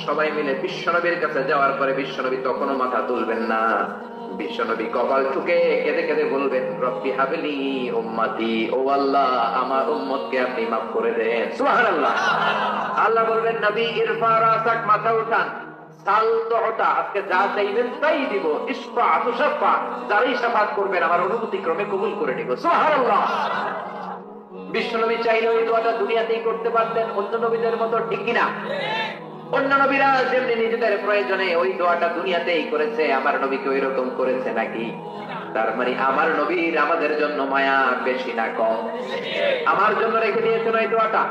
A: সবাই মিলে বিশ্বনবীর কাছে যাওয়ার পরে বিশ্বনবী তখনও মাথা তুলবেন না। বিশ্বনবী কপাল ঠুকে কেঁদে কেঁদে বলবেন রব্বি হাবলি উম্মতি, ও আল্লাহ আমার উম্মতকে আপনি মাফ করে দেন। সুবহানাল্লাহ। আল্লাহ বলবেন নবী ইরফা রাসাক, মাথা উঠান, সাল তুতা, আজকে যা চাইবেন তাই দিব, ইশফা তুশাফা, যারাই শাফাত করবেন আমার অনুমতি ক্রমে কবুল করে নিব। সুবহানাল্লাহ। বিশ্বনবী চাইলে ওই দোয়াটা দুনিয়াতেই করতে পারতেন অন্য নবীদের মতো, ঠিক কিনা? অন্য নবীরা যেমনি নিজেদের প্রয়োজনে ওই দোয়াটা দুনিয়াতেই করেছে, আমার নবীকে ওই রকম করেছে নাকি? তার মানে আমার নবীর আমাদের জন্য মায়া বেশি না কম? আমার জন্য রেখে দিয়েছেন ওই দোয়াটা,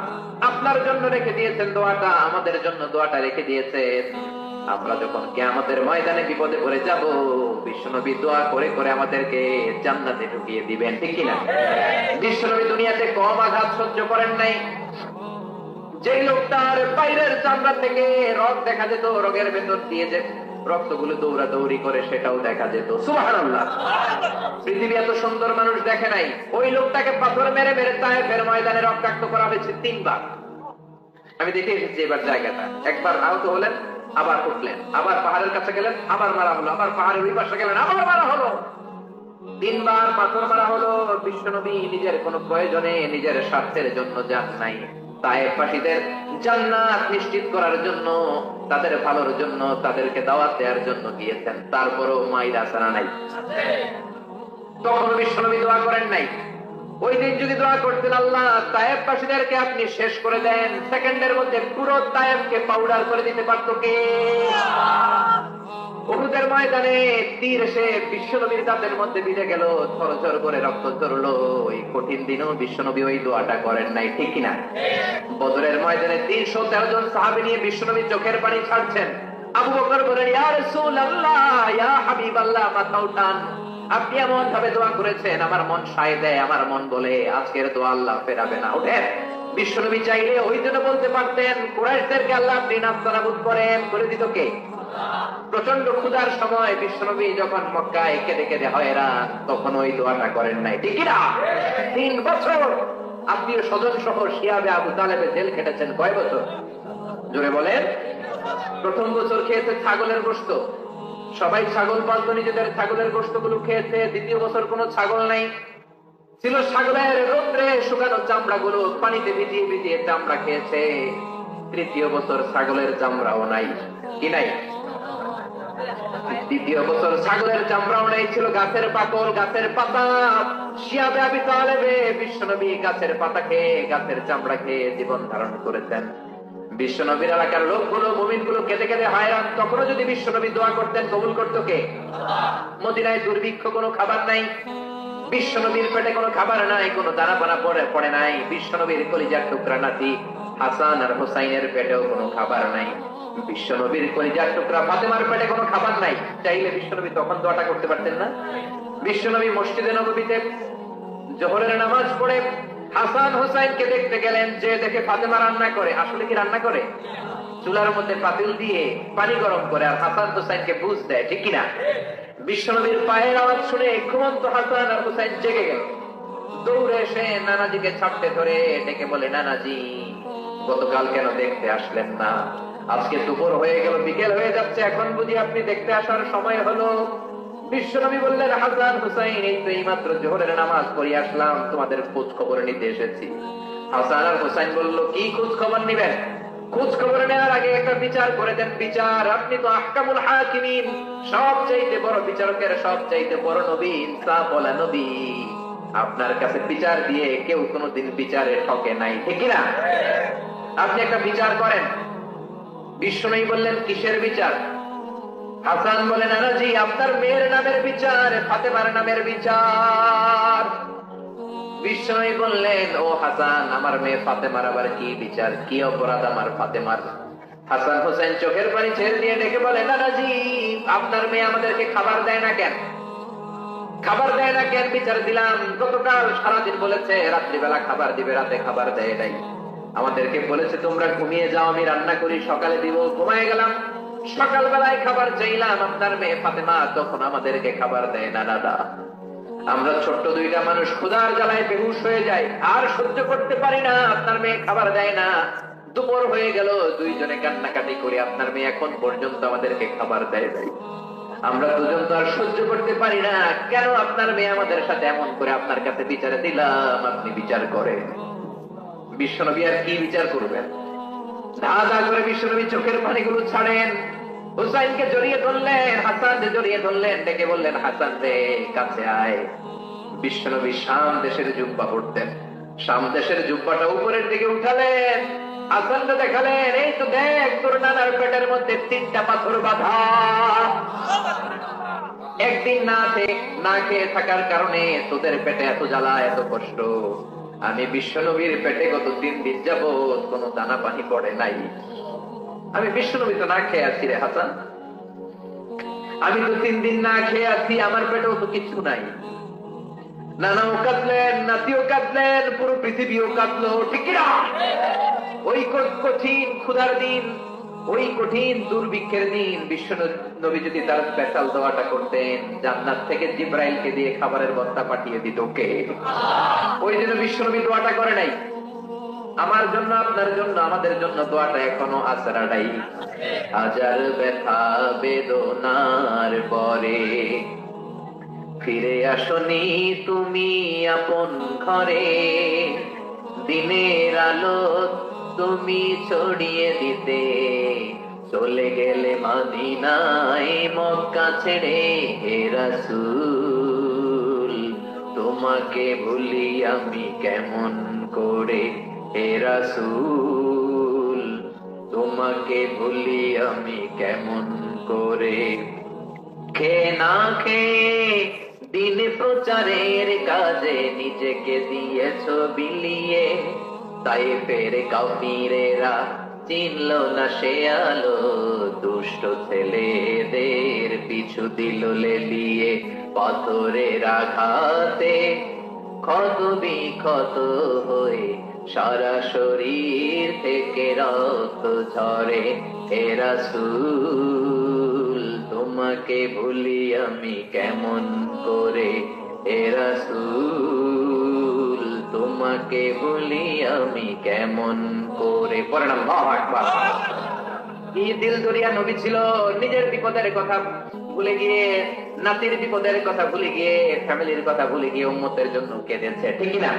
A: আপনার জন্য রেখে দিয়েছেন দোয়াটা, আমাদের জন্য দোয়াটা রেখে দিয়েছেন। আমরা যখন কিয়ামতের ময়দানে বিপদে পড়ে যাব, বিশ্বনবী দোয়া করে করে আমাদেরকে জান্নাতে ঢুকিয়ে দিবেন, ঠিক কিনা? বিশ্বনবী দুনিয়াতে কম আঘাত সহ্য করেন নাই। যে লোকটার বাইরের চামড়া থেকে রগ দেখা যেত, রগের ভেতর দিয়ে যে রক্তগুলো দৌড়াদৌড়ি করে সেটাও দেখা যেত। সুবহানাল্লাহ। পৃথিবী এত সুন্দর মানুষ দেখে নাই। ওই লোকটাকে পাথর মেরে মেরে তায়েফের ময়দানে রক্তাক্ত করা হয়েছে 3 বার। আমি দেখে এসেছি এবার জায়গাটা। একবার আহত হলেন, আবার উঠলেন, আবার পাহাড়ের কাছে গেলেন, আবার মারা হলো, আবার পাহাড়ের ওই পাশে গেলেন, আবার মারা হলো। 3 বার পাথর মারা হলো। বিশ্বনবী নিজের কোনো প্রয়োজনে, নিজের স্বার্থের জন্য যান নাই, তায়েফবাসীদের জান্নাত নিশ্চিত করার জন্য, তাদের ভালোর জন্য, তাদেরকে দাওয়াত দেওয়ার জন্য গিয়েছেন। তারপরও মাইরা সানা নাই, তখন বিশ্বনবী দোয়া করেন নাই। ওই দিন যদি দোয়া করতেন আল্লাহ তায়েফবাসীদেরকে আপনি শেষ করে দেন, সেকেন্ডের মধ্যে পুরো তায়েফকে পাউডার করে দিতে পারতো কে? উহুদের ময়দানে তীর এসে বিশ্বনবীর দাঁতের মধ্যে বিঁধে গেল, ঝরঝর করে রক্ত ঝরলো। ওই কঠিন দিনও বিশ্বনবী ওই দোয়াটা করেন নাই, ঠিক কিনা? বদরের ময়দানে 313 জন সাহাবী নিয়ে বিশ্বনবী চোখের পানি ছাড়ছেন। আবু বকর বলেন ইয়া রাসূলুল্লাহ, ইয়া হাবিবাল্লাহ, মাথা উঠান। আপনি এমন ভাবে দোয়া করেছেন আমার মন সায় দেয়, আমার মন বলে আজকের দোয়া আল্লাহ ফেরাবে না, ওঠেন। বিশ্বনবী চাইলে ওই জন্য বলতে পারতেন কুরাইশদেরকে আল্লাহ আপনি নাস্তানাবুদ করেন, করে দিত কে? প্রচন্ড ক্ষুধার সময় বিশ্বনবী যখন মক্কায় কেঁদে কেঁদে হয়রান, তখন ওই দোয়াটা করেন নাই, ঠিক কিনা? 3 বছর আত্মীয় স্বজন সহ শিয়াবে আবু তালেবে জেল খেটেছেন। কয় বছর? জোরে বলেন। প্রথম বছর খেয়েছে ছাগলের গোশত, সবাই ছাগল পালতো, নিজেদের ছাগলের গোশত গুলো খেয়েছে। দ্বিতীয় বছর কোনো ছাগল নাই, ছিল ছাগলের রোদ্রে শুকানো চামড়া গুলো পানিতে ভিজিয়ে ভিজিয়ে চামড়া খেয়েছে। তৃতীয় বছর ছাগলের চামড়াও নাই, কি নাই? দ্বিতীয় বছর ছাগলের চামড়াও নাই, ছিল গাছের পাকল, গাছের পাতা। শিয়াবে আবি তালেবে বিশ্বনবী গাছের পাতা খেয়ে, গাছের চামড়া খেয়ে জীবন ধারণ করেছেন। বিশ্বনবীর এলাকার লোকগুলো, মুমিনগুলো কেঁদে কেঁদে হয়রান, তখনও যদি বিশ্বনবী দোয়া করতেন, কবুল করতো কে? মদিনায় দুর্ভিক্ষ, কোনো খাবার নাই, বিশ্বনবীর পেটে কোনো খাবার নাই, কোনো দানা পানা পড়ে নাই। বিশ্বনবীর কলিজার টুকরা নাতি হাসান আর হুসাইনের পেটেও কোনো খাবার নাই। বিশ্বনবীর কলিজার টুকরা ফাতেমার পেটে কোনো খাবার নাই। চাইলে বিশ্বনবী তখন দোয়াটা করতে পারতেন না? বিশ্বনবী মসজিদে নববীতে জোহরের নামাজ পড়ে হাসান হুসাইনকে দেখতে গেলেন, যে দেখে ফাতেমা রান্না করে। আসলে কি রান্না করে? চুলার মধ্যে পাতিল দিয়ে পানি গরম করে আর হাসান হুসাইনকে বুঝ দেয়, ঠিক কিনা? বিশ্বনবীর পায়ের আওয়াজ শুনে ঘুমন্ত হাসান আর হুসাইন জেগে গেল। দৌড়ে এসে নানাজিকে ছাপতে ধরে ডেকে বলে, নানাজি গতকাল কেন দেখতে আসলেন না? আজকে দুপুর হয়ে গেল, বিকেল হয়ে যাচ্ছে, এখন বুঝি আপনি দেখতে আসার সময় হলো? বিশ্বনবী বললেন, হাসান হুসাইন এই তো এইমাত্র জোহরের নামাজ পড়ে আসলাম, তোমাদের খোঁজ খবর নিতে এসেছি। হাসান আর হুসাইন বলল, কি খোঁজ খবর নিবেন? খোঁজ খবর নেওয়ার আগে একটা বিচার করে দেন। বিচার? আপনি তো আহকামুল হাকিমিন, সবচাইতে বড় বিচারকের সবচাইতে বড় নবী, ইনসাফ ওয়ালা নবী। আপনার কাছে বিচার দিয়ে কেউ কোনোদিন বিচারে ঠকে নাই, ঠিক না? আপনি একটা বিচার করেন। বিশ্বনবী বললেন, কিসের বিচার? হাসান বলেন, নানাজি আপনার মেয়ের নামের বিচার, ফাতেমার নামের বিচার। বিশ্বনবী বললেন, ও হাসান, আমার মেয়ে ফাতেমার আবার কি বিচার? কি অপরাধ আমার ফাতেমার? হাসান হোসেন চোখের পানি ছেড়ে দিয়ে ডেকে বলে, নানাজি আপনার মেয়ে আমাদেরকে খাবার দেয় না কেন? খাবার দেয় না কেন? বিচার দিলাম, গতকাল সারাদিন বলেছে রাত্রিবেলা খাবার দিবে, রাতে খাবার দেয় নাই। আমাদেরকে বলেছে তোমরা ঘুমিয়ে যাও, আমি রান্না করি, সকালে দিব। ঘুমায় গেলাম, সকালবেলায় খাবার চাইলাম, আপনার মেয়ে ফাতেমা তখন আমাদেরকে খাবার দেয় না। দাদা আমরা ছোট্ট দুইটা মানুষ ক্ষুধার জ্বালায় বেহুশ হয়ে যায়, আর সহ্য করতে পারি না, আপনার মেয়ে খাবার দেয় না। দুপুর হয়ে গেল, দুইজনে কান্নাকাটি করে আপনার মেয়ে এখন পর্যন্ত আমাদেরকে খাবার দেয় নাই। আমরা দুজন তো আর সহ্য করতে পারি না, কেন আপনার মেয়ে আমাদের সাথে এমন করে? আপনার কাছে বিচারে দিলাম, আপনি বিচার করেন। বিশ্বনবী আর কি বিচার করবেন? ধা ধা করে বিশ্বনবী চোখের পানিগুলো ছাড়েন, হুসাইনকে জড়িয়ে ধরলেন, হাসানকে জড়িয়ে ধরলেন, ডেকে বললেন, হাসান রে কাছে আয়। বিশ্বনবী শাম দেশের জুব্বা পড়তেন, শাম দেশের জুব্বাটা উপরের দিকে উঠালেন, হাসানকে দেখালেন, এই তো দেখ তোর নানার পেটের মধ্যে 3টা পাথর বাঁধা। একদিন না খেয়ে থাকার কারণে তোদের পেটে এত জ্বালা, এত কষ্ট। আমি বিশ্বনবীর পেটে গত 3 দিন যাবত কোন দানা পানি পড়ে নাই। আমি বিশ্বনবী তো না খেয়ে আছি রে হাসান, আমি তো 3 দিন না খেয়ে আছি, আমার পেটেও তো কিছু নাই। নানাও কাঁদলেন, নাতিও কাঁদলেন, পুরো পৃথিবীও কাঁদলো, ঠিক না? ওই কঠিন ক্ষুধার দিন, ওই কঠিন দুর্ভিক্ষের দিন বিশ্ব নবী যদি তার স্পেশাল দোয়াটা করতেন, জান্নাত থেকে জিব্রাইলকে দিয়ে খাবারের বস্তা পাঠিয়ে দিত কে? ওই জন্য বিশ্ব নবী দোয়াটা করে নাই। আমার জন্য, আপনার জন্য, আমাদের জন্য দোয়াটা এখনো আসরা নাই। হাজার ব্যথা বেদনার পরে ফিরে আসনি তুমি আপন ঘরে, দিনের আলো তুমি ছড়িয়ে দিতে, চলে গেলে মদিনায় মক্কা ছেড়ে হে রাসূল, তোমাকে ভুলি আমি কেমন করে হে রাসূল, তোমাকে ভুলি আমি কেমন করে। খেয়ে না খেয়ে দিন প্রচারের কাজে নিজেকে দিয়েছো বিলিয়ে, তাই ফের কাফিরেরা চিনল না সে আলো, দুষ্ট ছেলেদের পিছু দিল লেলিয়ে, পাথরের আঘাতে ক্ষত বিক্ষত হয়ে সারা শরীর থেকে রক্ত ঝরে হে রাসূল, তোমাকে ভুলি আমি কেমন করে হে রাসূল, তোমাকে ভুলি আমি কেমন করে। পড়েন আল্লাহু আকবার। কি দিল দরিয়া নবী ছিল, নিজের বিপদের কথা ভুলে গিয়ে, নাতির বিপদের কথা ভুলে গিয়ে, ফ্যামিলির কথা ভুলে গিয়ে উম্মতের জন্য কেঁদেছে, ঠিক না?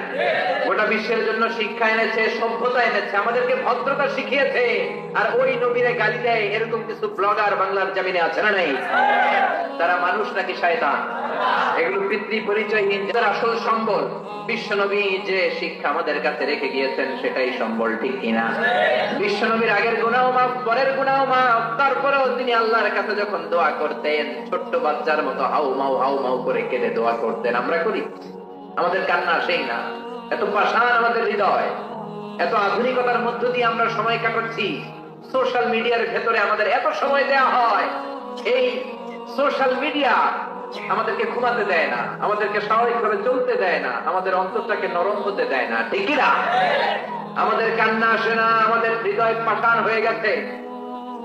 A: গোটা বিশ্বের জন্য শিক্ষা এনেছে, সভ্যতা এনেছে, আমাদেরকে ভদ্রতা শিখিয়েছে। আর ওই নবীরে গালি দেয় এরকম কিছু ব্লগার বাংলার জমিনে আছে না নাই? তারা মানুষ নাকি শয়তান? এগুলো পিতৃ পরিচয়হীন। যারা আসল সম্বল বিশ্বনবী যে শিক্ষা আমাদের কাছে রেখে গিয়েছেন সেটাই সম্বল, ঠিক কিনা? বিশ্বনবীর আগের গুনাহ মাফ, পরের গুনাহ মাফ, তারপরেও তিনি আল্লাহর কাছে যখন দোয়া করতেন ছোট্ট বাচ্চার মতো হাউ মাউ করে কেঁদে দোয়া করতেন। আমরা করি? আমাদের কান্না আসেই না। এত পাষাণ আমাদের হৃদয়, এত আধুনিকতার মধ্য দিয়ে আমরা সময় কাটাচ্ছি। সোশ্যাল মিডিয়ার ভেতরে আমাদের এত সময় দেওয়া হয়, এই সোশ্যাল মিডিয়া আমাদেরকে ঘুমাতে দেয় না, আমাদেরকে স্বাভাবিকভাবে চলতে দেয় না, আমাদের অন্তরটাকে নরম হতে দেয় না, ঠিক না? আমাদের কান্না আসে না, আমাদের হৃদয় পাষাণ হয়ে গেছে,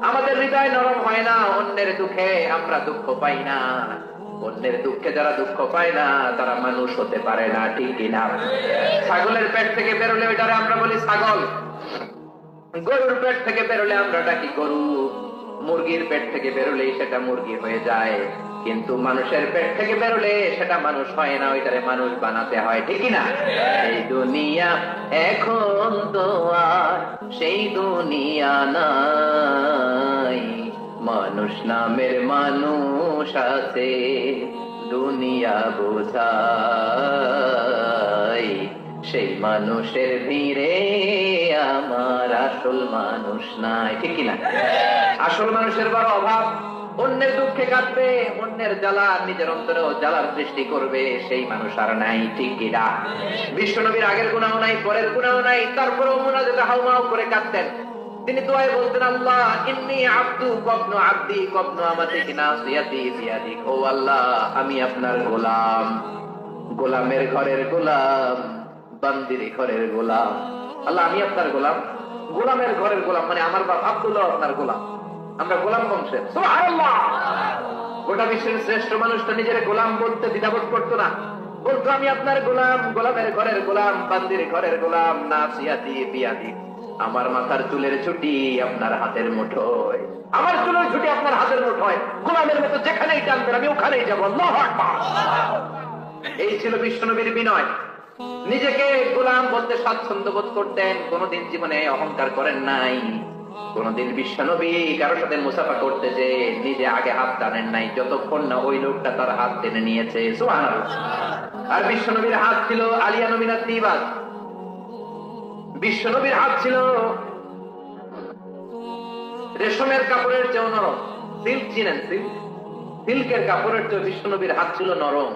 A: আমাদের হৃদয় নরম হয় না। অন্যের দুঃখে আমরা দুঃখ পাই না, অন্যের দুঃখে যারা দুঃখ পায় না তারা মানুষ হতে পারে না, ঠিক কিনা? ছাগলের পেট থেকে বেরোলে ওইটারে আমরা বলি ছাগল, গরুর পেট থেকে বেরোলে আমরা ডাকি গরু, মুরগির পেট থেকে বেরোলে সেটা মুরগি হয়ে যায়, কিন্তু মানুষের পেট থেকে বেরোলে সেটা মানুষ হয় না, ওইটারে মানুষ বানাতে হয়, ঠিক না? এই দুনিয়া এখন তো আর সেই দুনিয়া নাই, মানুষ নামের মানুষ আছে, দুনিয়া বোঝাই, সেই মানুষের ভিড়ে আমার আসল মানুষ নাই, ঠিক না? আসল মানুষের বড় অভাব। অন্যের দুঃখে কাঁদবে, অন্যের জ্বালা নিজের অন্তরেও জ্বালার সৃষ্টি করবে, সেই মানুষ আর নাই, ঠিক কিনা? বিশ্বনবীর আগের গুনাহ নাই, পরের গুনাহ নাই, তারপরেও মুনাজাতে হাউমাউ করে কাঁদতেন। তিনি দোয়ায় বলতেন, আল্লাহ ইন্নী আব্দু কবনু আব্দি কবনু আমাতিক নাসিয়াতি বিয়াদিক, ও আল্লাহ আমি আপনার গোলাম, গোলামের ঘরের গোলাম, বান্দির ঘরের গোলাম। আল্লাহ আমি আপনার গোলাম, গোলামের ঘরের গোলাম, মানে আমার বাপ আব্দুল্লাহ আপনার গোলাম, আমরা গোলাম বংশের। সুবহানাল্লাহ। গোটা বিশ্বের শ্রেষ্ঠ মানুষটা নিজের গোলাম বলতে দ্বিধাবোধ করতো না। বলতো আমি আপনার গোলাম, গোলামের ঘরের গোলাম, বান্দির ঘরের গোলাম, নাসিয়াতি বিয়াদি, আমার মাথার চুলের ছুটি আপনার হাতের মুঠোয়, আমার চুলের ছুটি আপনার হাতের মুঠোয়, গোলামের মতো যেখানেই টানবেন আমি ওখানেই যাবো। আল্লাহু আকবার। এই ছিল বিশ্বনবীর বিনয়। নিজেকে গোলাম বলতে স্বাচ্ছন্দ্য বোধ করতেন, কোনদিন জীবনে অহংকার করেন নাই। কোনদিন বিশ্বনবী কারোর সাথে মুসাফা করতে যে নিজে আগে হাত টানেন নাই, যতক্ষণ না ওই লোকটা তার হাত টেনে নিয়েছে। সুবহানাল্লাহ। আর বিশ্বনবীর হাত ছিল আলিয়া নবীনা তিবাজ, বিশ্বনবীর হাত ছিল রেশমের কাপড়ের চেয়েও নরম। সিল্ক চিনেন? সিল্কের কাপড়ের চেয়ে বিশ্বনবীর হাত ছিল নরম।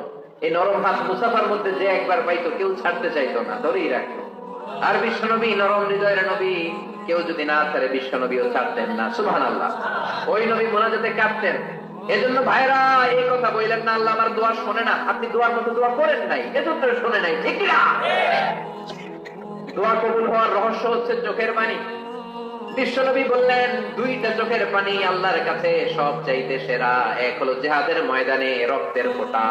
A: এই নরম হাত মুসাফার মধ্যে যে একবার পাইতো কেউ ছাড়তে চাইতো না, ধরেই রাখতো। আর বিশ্বনবী নরম হৃদয়ের নবী, কেউ যদি না ছাড়ে বিশ্বনবীও ছাড়তেন না। সুবহানাল্লাহ। ওই নবী মোনাজাতে কাঁদতেন। এজন্য ভাইরা এই কথা বললেন না আল্লাহ আমার দোয়া শোনে না। আপনি দোয়ার মতো দোয়া করেন নাই, এজন্য শোনে নাই, ঠিক না? দোয়া কবুল হওয়ার রহস্য হচ্ছে চোখের পানি। বিশ্বনবী বললেন দুইটা চোখের পানি আল্লাহর কাছে সব চাইতে সেরা। এক হলো জিহাদের ময়দানে রক্তের ফোঁটা,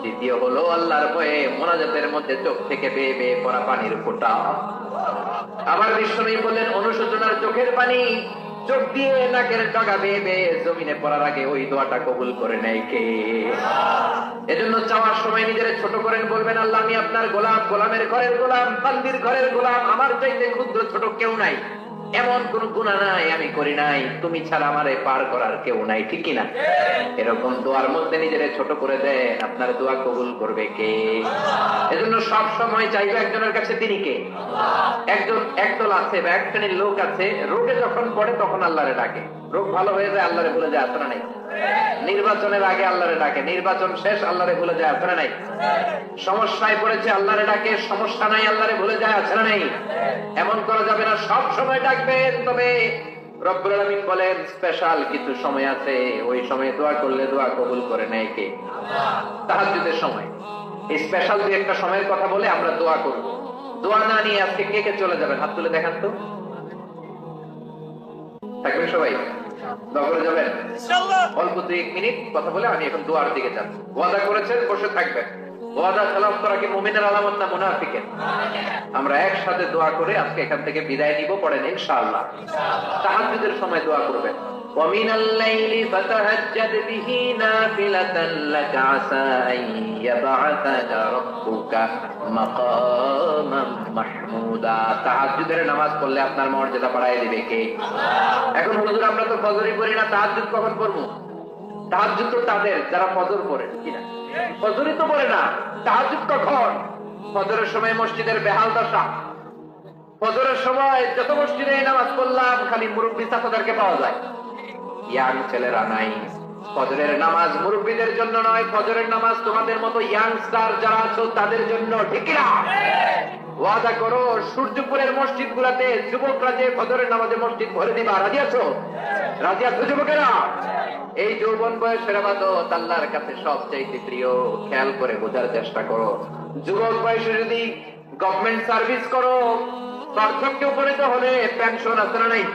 A: দ্বিতীয় হলো আল্লাহর ভয়ে মোনাজাতের মধ্যে চোখ থেকে বেয়ে বেয়ে পড়া পানির ফোঁটা। আবার বিশ্বনবী বললেন অনুশোচনার চোখের পানি চোখ দিয়ে নাকের ডগা বেয়ে বেয়ে জমিনে পড়ার আগে ওই দোয়াটা কবুল করে নেয় কে? এজন্য চাওয়ার সময় নিজের ছোট করেন, বলবেন আল্লাহ আমি আপনার গোলাম, গোলামের ঘরের গোলাম, বান্দির ঘরের গোলাম, আমার চাইতে ক্ষুদ্র ছোট কেউ নাই, এমন কোন গুনাহ নাই আমি করি নাই, তুমি ছাড়া আমারে পার করার কেউ নাই, ঠিক কিনা? এরকম দোয়ার মধ্যে নিজের ছোট করে দেন, আপনার দোয়া কবুল করবে কে? এজন্য সব সময় চাইবে একজনের কাছে, তিনি কে? একদল আছে বা এক শ্রেণীর লোক আছে, রোগে যখন পড়ে তখন আল্লাহরে ডাকে, রোগ ভালো হয়ে যায় আল্লাহরে ভুলে যায়, আসলে নাই? নির্বাচনের আগে আল্লাহরে ডাকে, নির্বাচন শেষ আল্লাহরে ভুলে যায়, আসলে নাই? সমস্যায় পড়েছে আল্লাহরে ডাকে, সমস্যা নাই আল্লাহরে ভুলে যায়, আসলে নাই? এমন করা যাবে না, সব সময় ডাকবেন। তবে রব্বুল আলামিন বলেন স্পেশাল কিছু সময় আছে, ওই সময় দোয়া করলে দোয়া কবুল করে নেয় কে? তাহাজ্জুদের সময়। এই স্পেশাল যে একটা সময়ের কথা বলে আমরা দোয়া করব। দোয়া না নিয়ে আজকে কে কে চলে যাবেন? হাত তুলে দেখান তো। থাকবেন সবাই? দোয়া করে যাবেন ইনশাআল্লাহ। অল্প 2-1 মিনিট কথা বলে আমি এখন দোয়ার দিকে যাচ্ছি। ওয়াদা করেছেন বসে থাকবেন। ওয়াদা খেলাফ করা কি মুমিনের আলামত না মুনাফিকের? আমরা একসাথে দোয়া করে আজকে এখান থেকে বিদায় নিব, পড়েন ইনশাআল্লাহ। তাহাজ্জুদের সময় দোয়া করবেন। وَمِنَ اللَّيْلِ فَتَهَجَّدْ بِهِ نَافِلَةً لَكَ عَسَىٰ أَن يَبْعَثَكَ رَبُّكَ مَقَامًا مَحْمُودًا। তাহাজ্জুদের নামাজ পড়লে আপনার মর্যাদা বাড়ায় দিবে কে? এখন হুজুর আমরা তো ফজরই পড়ি না, তাহাজ্জুদ কখন পড়বো? তাহাজ্জুদ তো তাদের যারা ফজর পড়ে, কিনা? ফজরই তো পড়ে না, তাহাজ্জুদ কখন? ফজরের সময় মসজিদের বেহাল দশা। ফজরের সময় যত মসজিদে নামাজ পড়লাম খালি মুরব্বী ছাত্রদেরকে পাওয়া যায়, ইয়াং ছেলেরা নাই। ফজরের নামাজ মুরব্বীদের জন্য নয়, ফজরের নামাজ তোমাদের মতো ইয়াংস্টার যারা আছো তাদের জন্য, ঠিক না? ওয়াদা করো সূর্যপুরের মসজিদ গুলাতে যুবকরা যে ফজরের নামাজে মসজিদ ভরে দিবা, রাজি আছো? রাজি আছো যুবকেরা? এই যৌবন বয়সের ইবাদত আল্লাহর কাছে সবচাইতে প্রিয়। খেয়াল করে বোঝার চেষ্টা করো। যুবক বয়সে যদি গভর্নমেন্ট সার্ভিস করো, বার্ধক্যে উপনীত হলে পেনশন আছে না নাই?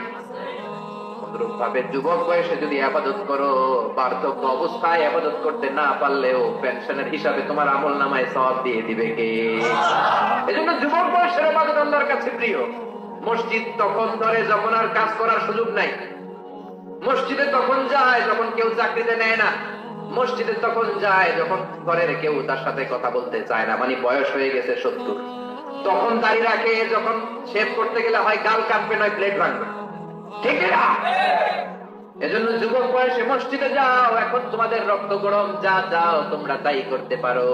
A: অনুরূপ ভাবে যুবক বয়সে যদি ইবাদত করো, বার্ধক্য অবস্থায় ইবাদত করতে না পারলেও পেনশনের হিসাবে তোমার আমলনামায় সওয়াব দিয়ে দিবে কে? এজন্য যুবক বয়সের ইবাদত আল্লাহর কাছে প্রিয়। মসজিদ তখন ধরে যখন আর কাজ করার সুযোগ নাই। মসজিদে তখন যায় যখন কেউ চাকরিতে নেয় না। মসজিদে তখন যায় যখন ঘরের কেউ তার সাথে কথা বলতে চায় না, মানে বয়স হয়ে গেছে 70। তখন দাড়ি রাখে, যখন শেভ করতে গেলে হয় গাল কাটবে নয় প্লেট ভাঙবে, ঠিক না? এজন্য যুবক বয়সে মসজিদে যাও। এখন তোমাদের রক্ত গরম, যা যাও তোমরা তাই করতে পারো।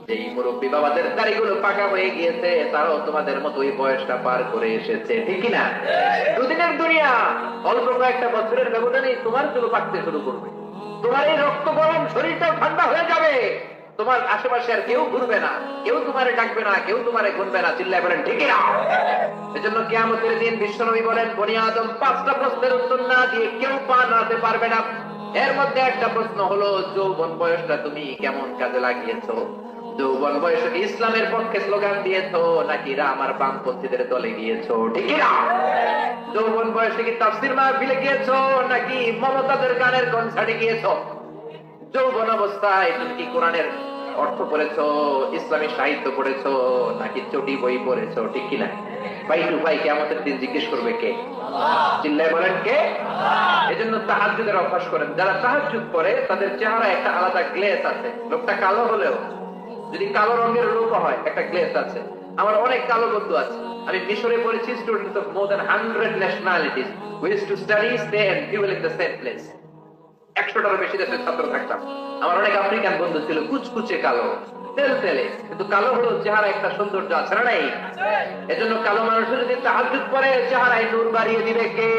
A: যেই মুরব্বী বাবাদের দাড়িগুলো পাকা হয়ে গিয়েছে তারাও তোমাদের মতো ওই বয়সটা পার করে এসেছে, ঠিক না? দুদিনের দুনিয়া, অল্প কয়েকটা বছরের ব্যবধানে তোমার চুল পাকতে শুরু করবে। তোমার এই রক্ত গরম শরীরটাও ঠান্ডা হয়ে যাবে। তোমার আশেপাশে আর কেউ ঘুরবে না, কেউ তোমারে ডাকবে না, কেউ তোমারে গুনবে না। চিল্লায় বলেন ঠিক না? এজন্য কিয়ামতের দিন বিশ্বনবী বলেন বনি আদম 5টা প্রশ্নের উত্তর না দিয়ে কেউ পা নাড়াতে পারবে না। এর মধ্যে একটা প্রশ্ন হলো যৌবন বয়সটা তুমি কেমন কাজে লাগিয়েছো? যৌবন বয়সে কি ইসলামের পক্ষে স্লোগান দিয়েছো নাকি আমার বামপন্থীদের দলে গিয়েছো, ঠিক না? যৌবন বয়সে কি তাফসীর মাহফিলে গিয়েছো নাকি মমতাদের গানের কনসার্টে গিয়েছো? যৌবন অবস্থায় তুমি কি কোরআনের অর্থ পড়েছো, ইসলামী সাহিত্য পড়েছো, নাকি চটি বই পড়েছো? ঠিক কিনা? ভাই টু ভাই কিয়ামতের দিন জিজ্ঞেস করবে কে? চিল্লায় বলেন কে? এজন্য তাহাজ্জুদের অভ্যাস করেন। যারা তাহাজ্জুদ পড়ে তাদের চেহারা একটা আলাদা গ্লেজ আছে। লোকটা কালো হলেও যদি কালো রঙের রূপ হয়, একটা গ্লেজ আছে। আমার অনেক কালো বন্ধু আছে। আমি মিশরে পড়েছি, students of more than 100 nationalities. We used to study, stay and fuel in the same place. 100টারও বেশি দেশের ছাত্র থাকতাম। আমার অনেক আফ্রিকান বন্ধু ছিল, কুচকুচে কালো, তেল তেলে, কিন্তু কালো হলো চেহারা একটা সৌন্দর্য আছে না নাই? এজন্য কালো মানুষের যদি তাহাজ্জুদ পড়ে চেহারায় নূর বাড়িয়ে দিবে কে?